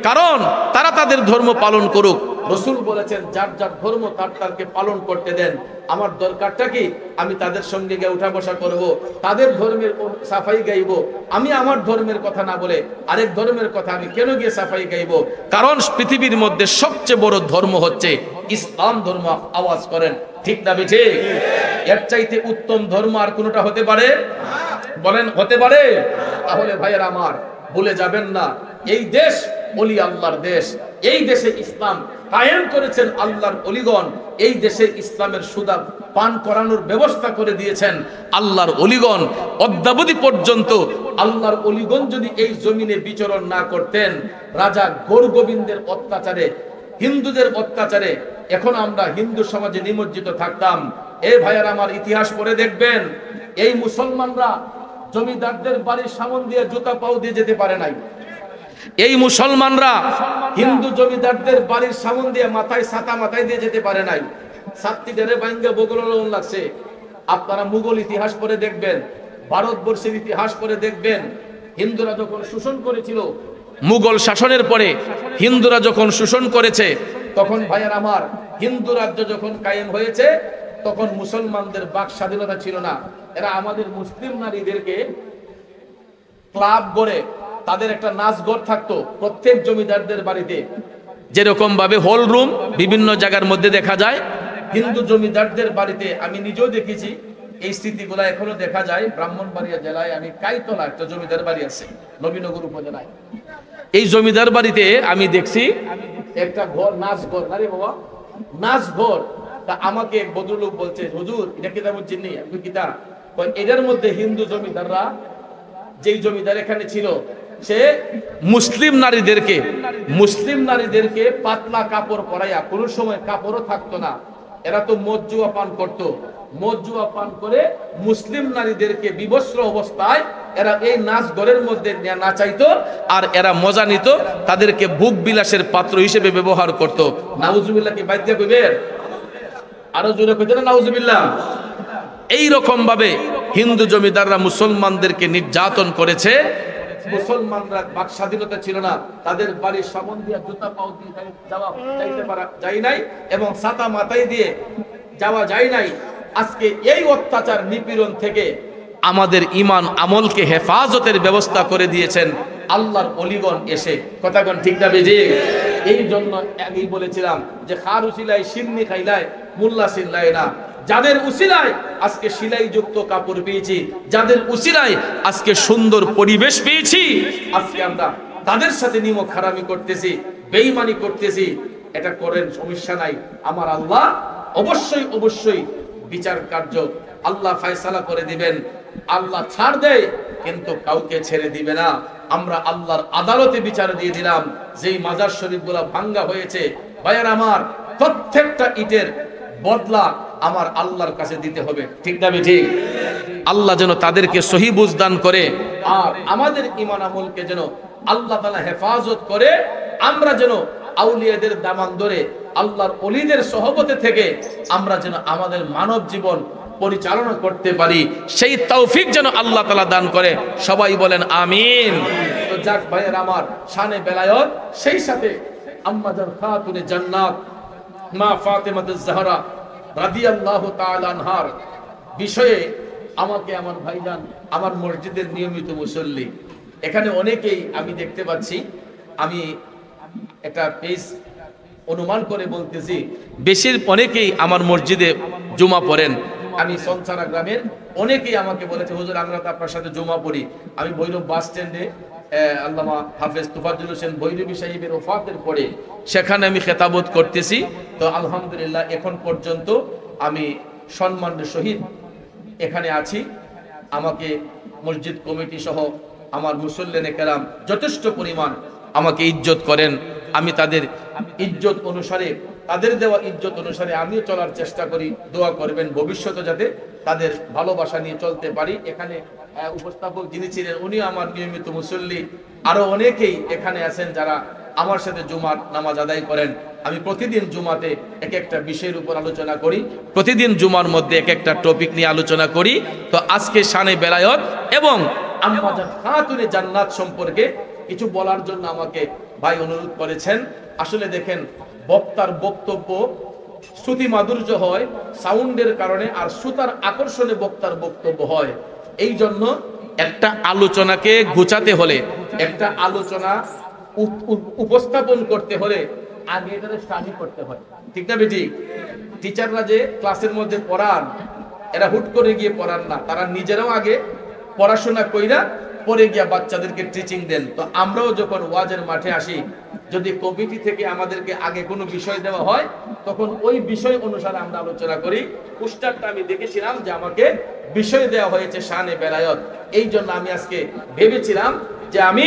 কারণ তারা তাদের ধর্ম পালন করুক। রাসূল বলেছেন যার যার ধর্ম তারকে পালন করতে দেন। আমার দরকারটা কি? আমি তাদের সঙ্গে গিয়ে উঠা বসা করব, তাদের ধর্মের সাফাই গাইব। আমি আমার ধর্মের কথা না বলে আরেক ধর্মের কথা আমি কেন গিয়ে সাফাই গাইব? কারণ পৃথিবীর মধ্যে সবচেয়ে বড় ধর্ম হচ্ছে ইসলাম ধর্ম। আওয়াজ করেন ঠিক না বেঠিক? এর চাইতে উত্তম ধর্ম আর কোনটা হতে পারে? বলেন হতে পারে? তাহলে ভাইয়েরা আমার, ভুলে যাবেন না এই দেশ ওলি আল্লাহর দেশ। এই দেশে ইসলাম কায়েম করেছেন আল্লাহর ওলিগণ। এই দেশে ইসলামের সুদা পান করানোর ব্যবস্থা করে দিয়েছেন আল্লাহর ওলিগণ। অদ্যাবধি পর্যন্ত আল্লাহর ওলিগণ যদি এই জমিনে বিচরণ না করতেন, রাজা গৌরগোবিন্দের অত্যাচারে, হিন্দুদের অত্যাচারে এখন আমরা হিন্দু সমাজে নিমজ্জিত থাকতাম। এই ভাইয়ার আমার, ইতিহাস পড়ে দেখবেন এই মুসলমানরা জমিদারদের বাড়ির সামন দিয়ে জুতা পাও দিয়ে যেতে পারে নাই। এই মুসলমানরা হিন্দু জমিদারদের বাড়ির সামন দিয়ে মাথায় ছাতা মাথায় দিয়ে যেতে পারে নাই। ছাত্রী ডেরে বাইঙ্গা বগল লাগছে। আপনারা মুঘল ইতিহাস পড়ে দেখবেন, ভারতবর্ষের ইতিহাস পড়ে দেখবেন, হিন্দুরা যখন শোষণ করেছিল, মুঘল শাসনের পরে হিন্দুরা যখন শোষণ করেছে, তখন ভাইয়ের আমার হিন্দু রাজ্য যখন কায়েম হয়েছে, তখন মুসলমানদের বাক স্বাধীনতা ছিল না। এরা আমাদের মুসলিম নারীদেরকে ক্লাব গড়ে, তাদের একটা নাচ ঘর থাকতো প্রত্যেক জমিদারদের বাড়িতে, যেরকম ভাবে হল রুম বিভিন্ন জায়গার মধ্যে দেখা যায়। হিন্দু জমিদারদের বাড়িতে আমি নিজেও দেখেছি, এই স্মৃতিগুলা এখনো দেখা যায়। ব্রাহ্মণবাড়িয়া জেলায় আমি কাইতলা একটা জমিদার বাড়ি আছে, নবীনগর উপজেলায়। এই জমিদার বাড়িতে আমি দেখছি একটা ঘর, নাচ ঘর। আরে বাবা, নাচ ঘর। তা আমাকে এক ভদ্রলোক বলছে, হুজুর এটা কিতা বলছেন নি? আমি কিতা? এদের মধ্যে হিন্দু জমিদাররা, যেই জমিদার এখানে ছিল, সে মুসলিম নারীদেরকে পাতলা কাপড় পরাইয়া, কোন সময় কাপড়ও থাকতো না, এরা তো মদ জুয়া পান করতো। মদ জুয়া পান করে মুসলিম নারীদেরকে বিবস্ত্র অবস্থায় এরা এই নাচ ঘরের মধ্যে নাচাইতো, আর এরা মজা নিত, তাদেরকে ভোগ বিলাসের পাত্র হিসেবে ব্যবহার করত। নাউজুবিল্লাহ কি বাইদ্যা কইবেন? আরো জোরে কইতে না নাউজুবিল্লাহ। এই রকম ভাবে হিন্দু জমিদাররা মুসলমানদেরকে নির্যাতন করেছে। মুসলমানরা বাক স্বাধীনতা ছিল না, তাদের বাড়ির সামন দিয়ে জুতা পাও দিয়ে যাওয়া যাইতে পারা যায় নাই, এবং ছাতা মাথায় দিয়ে যাওয়া যায় নাই। আজকে এই অত্যাচার নিপীড়ন থেকে আমাদের ঈমান আমলকে হেফাজতের ব্যবস্থা করে দিয়েছেন আল্লাহর ওলিগণ এসে। কথাগণ ঠিক না বেজে? এই জন্য আগেই বলেছিলাম যে খার উসিলাই সিন্নি খাইলায় মুল্লা সিল্লায় না। যাদের উসিলায় আজকে সিলাই যুক্ত কাপড় পেয়েছি, যাদের উসিলায় আজকে সুন্দর পরিবেশ পেয়েছি, আজকে আমরা তাদের সাথে নিমক হারামি করতেছি, বেঈমানি করতেছি। এটা করেন, সমস্যা নাই। আমার আল্লাহ অবশ্যই বিচার কার্য আল্লাহ ফয়সালা করে দিবেন। আল্লাহ ছাড় দেয় কিন্তু কাউকে ছেড়ে দিবে না। আমরা আল্লাহর আদালতে বিচার দিয়ে দিলাম। যেই মাজার শরীফগুলো ভাঙ্গা হয়েছে, ভাইয়ার আমার, প্রত্যেকটা ইটের বদলা আমার আল্লাহর কাছে দিতে হবে। ঠিক না ঠিক? আল্লাহ যেন তাদেরকে সহি বুঝ দান করে, আর আমাদের ঈমান আমলকে যেন আল্লাহ তাআলা হেফাজত করে। আমরা যেন আউলিয়াদের দামান ধরে আল্লাহর ওলিদের সহবতে থেকে আমরা যেন আমাদের মানব জীবন পরিচালনা করতে পারি, সেই তৌফিক যেন আল্লাহ তাআলা দান করে। সবাই বলেন আমিন। তো যাক ভাইয়ের আমার, শানে বেলায়েত, সেই সাথে আম্মাজান খাতুনে জান্নাত মা ফাতেমাতুজ জাহরা রাদিয়াল্লাহু তাআলা আনহার বিষয়ে আমাকে আমার ভাইজান, আমার মসজিদের নিয়মিত মুসল্লি, এখানে অনেকেই আমি দেখতে পাচ্ছি, আমি একটা পেজ অনুমান করে বলতেছি, বেশির অনেকেই আমার মসজিদে জুমা পড়েন। আমি সনসারা গ্রামের অনেকেই আমাকে বলেছে, হুজুর আমরা তো আপনার সাথে জুমা পড়ি। আমি ভৈরব বাস স্ট্যান্ডে আল্লামা হাফেজ তুফাজ্জল হোসেন ভৈরবী সাহেবের ওফাতের পরে সেখানে আমি খেতাবত করতেছি। তো আলহামদুলিল্লাহ এখন পর্যন্ত আমি সম্মানের সহিত এখানে আছি। আমাকে মসজিদ কমিটি সহ আমার মুসল্লিনে কেরাম যথেষ্ট পরিমাণ আমাকে ইজ্জত করেন। আমি তাদের ইজ্জত অনুসারে, তাদের দেওয়া ইজ্জত অনুসারে আমিও চলার চেষ্টা করি। দোয়া করবেন ভবিষ্যতে যাতে তাদের ভালোবাসা নিয়ে চলতে পারি। এখানে উপস্থাপক যিনি ছিলেন উনিও আমার নিয়মিত মুসল্লি, আরো অনেকেই এখানে আছেন যারা আমার সাথে জুমার নামাজ আদায় করেন। আমি প্রতিদিন জুমাতে এক একটা বিষয়ের উপর আলোচনা করি, প্রতিদিন জুমার মধ্যে এক একটা টপিক নিয়ে আলোচনা করি। তো আজকে শানে বেলায়েত এবং আম্মা জান খাতুনে জান্নাত সম্পর্কে কিছু বলার জন্য আমাকে ভাই অনুরোধ করেছেন। আসলে দেখেন, বক্তার বক্তব্য শ্রুতি মাধুর্য হয় সাউন্ডের কারণে, আর শ্রোতার আকর্ষণে বক্তার বক্তব্য হয়। এই জন্য একটা আলোচনাকে গুছাতে হলে, একটা আলোচনা উপস্থাপন করতে হলে আগে এটাকে স্টাডি করতে হয়, ঠিক না বেটি? টিচাররা যে ক্লাসের মধ্যে পড়ান, এরা হুট করে গিয়ে পড়ান না, তারা নিজেরাও আগে পড়াশোনা কইরা পরে গিয়া বাচ্চাদেরকে টিচিং দেন। তো আমরাও যখন ওয়াজের মাঠে আসি, যদি কমিটি থেকে আমাদেরকে আগে কোনো বিষয় দেওয়া হয়, তখন ওই বিষয় অনুসারে আমরা আলোচনা করি। পোস্টারটা আমি দেখেছিলাম যে আমাকে বিষয় দেওয়া হয়েছে শানে বেলায়েত। এই জন্য আমি আজকে ভেবেছিলাম যে আমি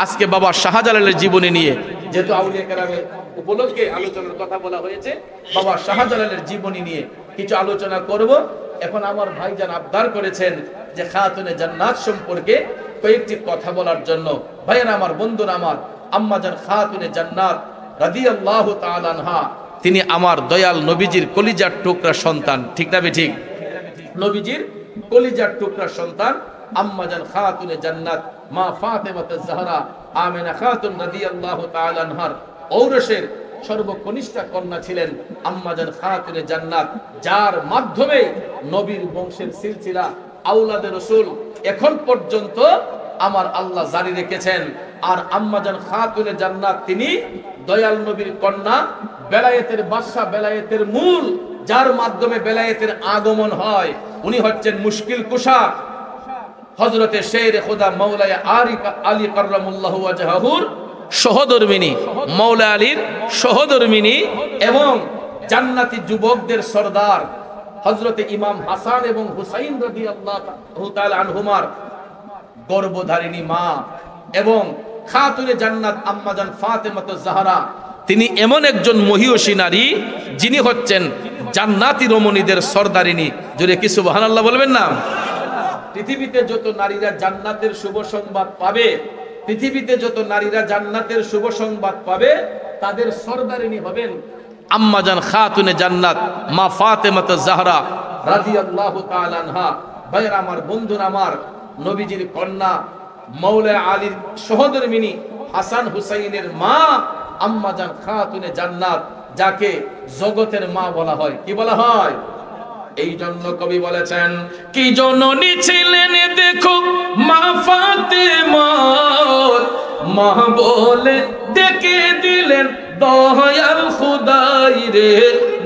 আজকে বাবা শাহজালালের জীবনী নিয়ে, যেহেতু আউলিয়া কেরামের উপলক্ষে আলোচনার কথা বলা হয়েছে, বাবা শাহজালালের জীবনী নিয়ে কিছু আলোচনা করব। এখন আমার ভাইজান আবদার করেছেন যে খাতুনে জান্নাত সম্পর্কে কয়েকটি কথা বলার জন্য। ভাইয়েরা আমার, বন্ধুরা আমার, আম্মা জান খাতুনে জান্নাত রাদিয়াল্লাহু তাআলা আনহা, তিনি আমার দয়াল নবীজির কলিজার টুকরা সন্তান, ঠিক না বেঠিক? নবীজির কলিজার টুকরা সন্তান আম্মা জান খাতুনে জান্নাত মা ফাতেমাতুজ জাহরা আমিনা খাতুন রাদিয়াল্লাহু তাআলা আনহার ঔরসের সর্বকনিষ্ঠা কন্যা ছিলেন আম্মা জান খাতুনে জান্নাত, যার মাধ্যমে নবীর বংশের সিলসিলা আওলাদে রাসূল এখন পর্যন্ত আমার আল্লাহ জারি রেখেছেন। আর আম্মা জান খাতুনে জান্নাত তিনি দয়াল নবীর কন্যা, বেলায়েতের বাদশা, বেলায়েতের মূল, যার মাধ্যমে বেলায়েতের আগমন হয়। উনি হচ্ছেন মুশকিল কুশা হযরতে শের খোদা মাওলানা আলী কাররামুল্লাহু ওয়াজহাহুর সহধর্মিনী, মাওলা আলীর সহধর্মিনী এবং জান্নাতি যুবকদের সরদার হযরতে ইমাম হাসান এবং হুসাইন রাদিয়াল্লাহু তাআলা আনহুমার গর্ভধারিণী মা এবং খাতুনে জান্নাত আম্মা জান ফাতেমাতুজ জাহরা, তিনি এমন একজন মহিয়সী নারী যিনি হচ্ছেন জান্নাতি রমণীদের সরদারিনী। জোরে কি সুবহানাল্লাহ বলবেন না? পৃথিবীতে যত নারীরা জান্নাতের শুভ সংবাদ পাবে, পৃথিবীতে যত নারীরা জান্নাতের শুভ সংবাদ পাবে, তাদের সরদারিনী হবেন আম্মা জান খাতুনে জান্নাত মা ফাতেমাতুজ জাহরা রাদিয়াল্লাহু তাআলা আনহা। ভাইরা আমার, বন্ধুরা আমার, নবীজির কন্যা মাওলা আলীর সহধর্মিনী হাসান হুসাইনের মা আম্মা জান খাতুনে জান্নাত, যাকে জগতের মা বলা হয়। কি বলা হয়? এই জন্য কবি বলেছেন, কি জননী ছিলেন দেখো মা ফাতেমা, মা বলে ডেকে দিলেন দয়াল খুদাই রে,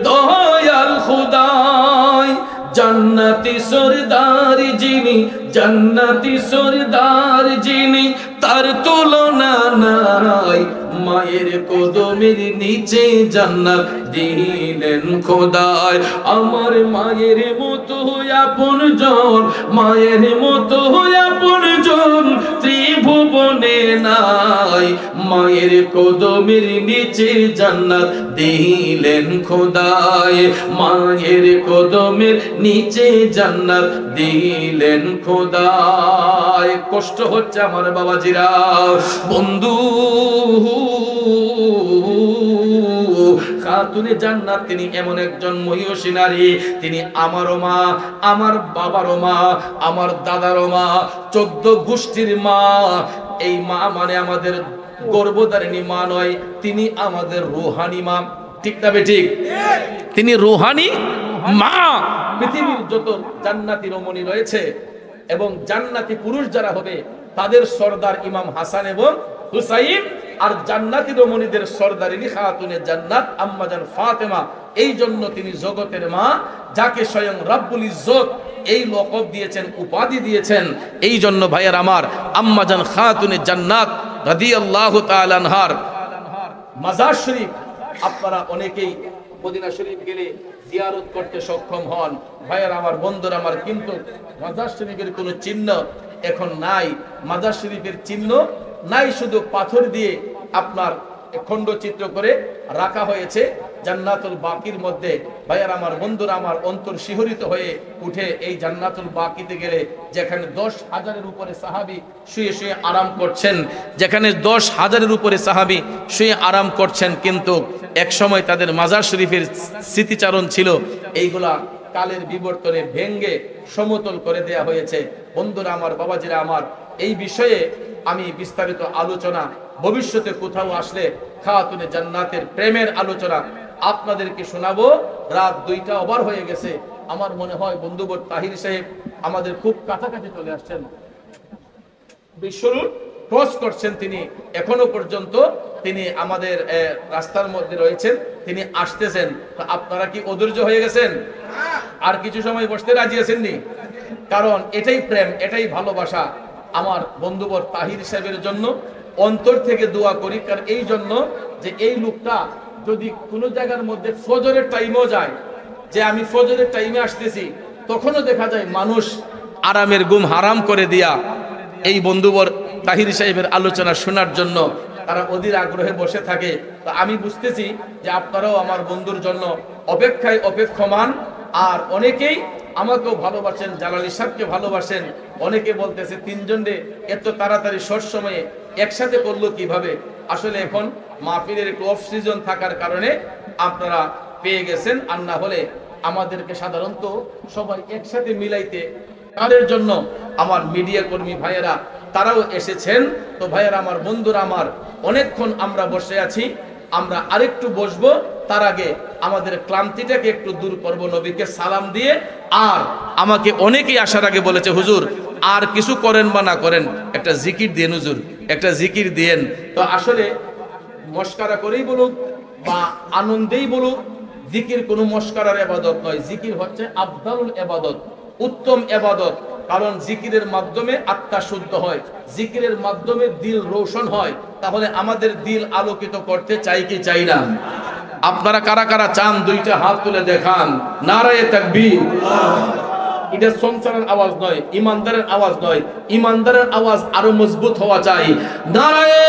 দয়াল খুদাই। জান্নাতি সরদার যিনি, জান্নাতি সরদার যিনি, তার তুলনা নাই। মায়ের কদমের নিচে জান্নাত দিলেন খোদায়। আমার মায়ের মতো আপন জন, মায়ের মতো আপন জন ত্রিভুবনে নাই। মায়ের কদমের নিচে জান্নাত দিলেন খোদায়, মায়ের কদমের নিচে জান্নাত দিলেন খোদায়। কষ্ট হচ্ছে আমার বাবাজিরা, বন্ধু। খাতুনে জান্নাত তিনি এমন একজন মহিয়সী নারী, তিনি আমারও মা, আমার বাবারও মা, আমার দাদারও মা, 14 গোষ্ঠীর মা। এই মা মানে আমাদের গর্ভধারিণী মা নয়, তিনি আমাদের রুহানি মা, ঠিক না বেঠিক? তিনি রুহানি মা। পৃথিবীর যত জান্নাতি রমণী রয়েছে এবং জান্নাতি পুরুষ যারা হবে, তাদের সরদার ইমাম হাসান এবং হুসাইন, আর জান্নাতি রমণীদের সরদারিনী খাতুনে জান্নাত আম্মা জান ফাতেমা। এই জন্য তিনি জগতের মা, যাকে স্বয়ং রব্বুল ইজ্জত এই লকব দিয়েছেন, উপাধি দিয়েছেন। এই জন্য ভাইয়ার আমার, আম্মা জান খাতুনে জান্নাত রাদিয়াল্লাহু তাআলা আনহার মাজার শরীফ আপনারা অনেকেই মদিনা শরীফ গেলে জিয়ারত করতে সক্ষম হন। ভাইয়ার আমার, বন্ধুরা আমার, কিন্তু মাজার শরীফের কোনো চিহ্ন এখন নাই। মাজার শরীফের চিহ্ন নাই, শুধু পাথর দিয়ে আপনার খণ্ডচিত্র করে রাখা হয়েছে জান্নাতুল বাকির মধ্যে। ভাইয়ার আমার, বন্ধুরা আমার, অন্তর শিহরিত হয়ে উঠে এই জান্নাতুল বাকিতে গেলে যেখানে 10,000-এর উপরে সাহাবী শুয়ে শুয়ে আরাম করছেন, যেখানে 10,000-এর উপরে সাহাবী শুয়ে আরাম করছেন, কিন্তু এক সময় তাদের মাজার শরীফের স্মৃতিচারণ ছিল, এইগুলা কালের বিবর্তনে ভেঙ্গে সমতল করে দেয়া হয়েছে। বন্ধুরা আমার, বাবাজিরা আমার, এই বিষয়ে আমি বিস্তারিত আলোচনা ভবিষ্যতে কোথাও আসলে খাতুনে জান্নাতের প্রেমের আলোচনা আপনাদেরকে শোনাবো। রাত 2টা ওভার হয়ে গেছে। আমার মনে হয় বন্ধুবর তাহির সাহেব আমাদের খুব কাছাকাছি চলে আসছেন, বিশ্বরুট ক্রস করছেন তিনি, এখনো পর্যন্ত তিনি আমাদের রাস্তার মধ্যে রয়েছেন, তিনি আসতেছেন। তো আপনারা কি অধৈর্য হয়ে গেছেন? আর কিছু সময় বসতে রাজি আছেননি? কারণ এটাই প্রেম, এটাই ভালোবাসা। আমার বন্ধুবর তাহির সাহেবের জন্য অন্তর থেকে দোয়া করি, কারণ এই জন্য যে এই লোকটা যদি কোনো জায়গার মধ্যে ফজরের টাইমেও যায়, যে আমি ফজরের টাইমে আসতেছি, তখনও দেখা যায় মানুষ আরামের ঘুম হারাম করে দিয়া এই বন্ধুবর তাহির সাহেবের আলোচনা শোনার জন্য তারা অধীর আগ্রহে বসে থাকে। তো আমি বুঝতেছি যে আপনারাও আমার বন্ধুর জন্য অপেক্ষায় অপেক্ষমান। আর অনেকেই আমাকেও ভালোবাসেন, জালালী সাহেবকে ভালোবাসেন। অনেকে বলতেছে 3 জনে এত তাড়াতাড়ি শর্ট সময়ে একসাথে করলো কিভাবে? আসলে এখন মাহফিলের একটু অফ সিজন থাকার কারণে আপনারা পেয়ে গেছেন, আর না হলে আমাদেরকে সাধারণত সবাই একসাথে মিলাইতে, তাদের জন্য আমার মিডিয়া কর্মী ভাইয়েরা তারাও এসেছেন। তো ভাইয়েরা আমার, বন্ধুরা আমার, অনেকক্ষণ আমরা বসে আছি, আমরা আরেকটু বসবো। তার আগে আমাদের ক্লান্তিটাকে একটু দূর করব নবীকে সালাম দিয়ে। আর আমাকে অনেকেই আসার আগে বলেছে, হুজুর আর কিছু করেন বা না করেন, একটা জিকির দিয়েন হুজুর, একটা জিকির দিয়েন। তো আসলে মস্কারা করেই বলুক বা আনন্দেই বলুক, জিকির কোনো মস্কারার ইবাদত নয়। জিকির হচ্ছে আফদালুল ইবাদত, উত্তম ইবাদত। কারণ জিকিরের মাধ্যমে আত্মা শুদ্ধ হয়, জিকিরের মাধ্যমে দিল রোশন হয়। তাহলে আমাদের দিল আলোকিত করতে চাই কি চাই না? আপনারা কারা কারা চান? 2টা হাত তুলে দেখান। নারায়ে তাকবীর। এটা সংসারের আওয়াজ নয়, ইমানদারের আওয়াজ নয়, ইমানদারের আওয়াজ আরো মজবুত হওয়া চাই। নারায়ে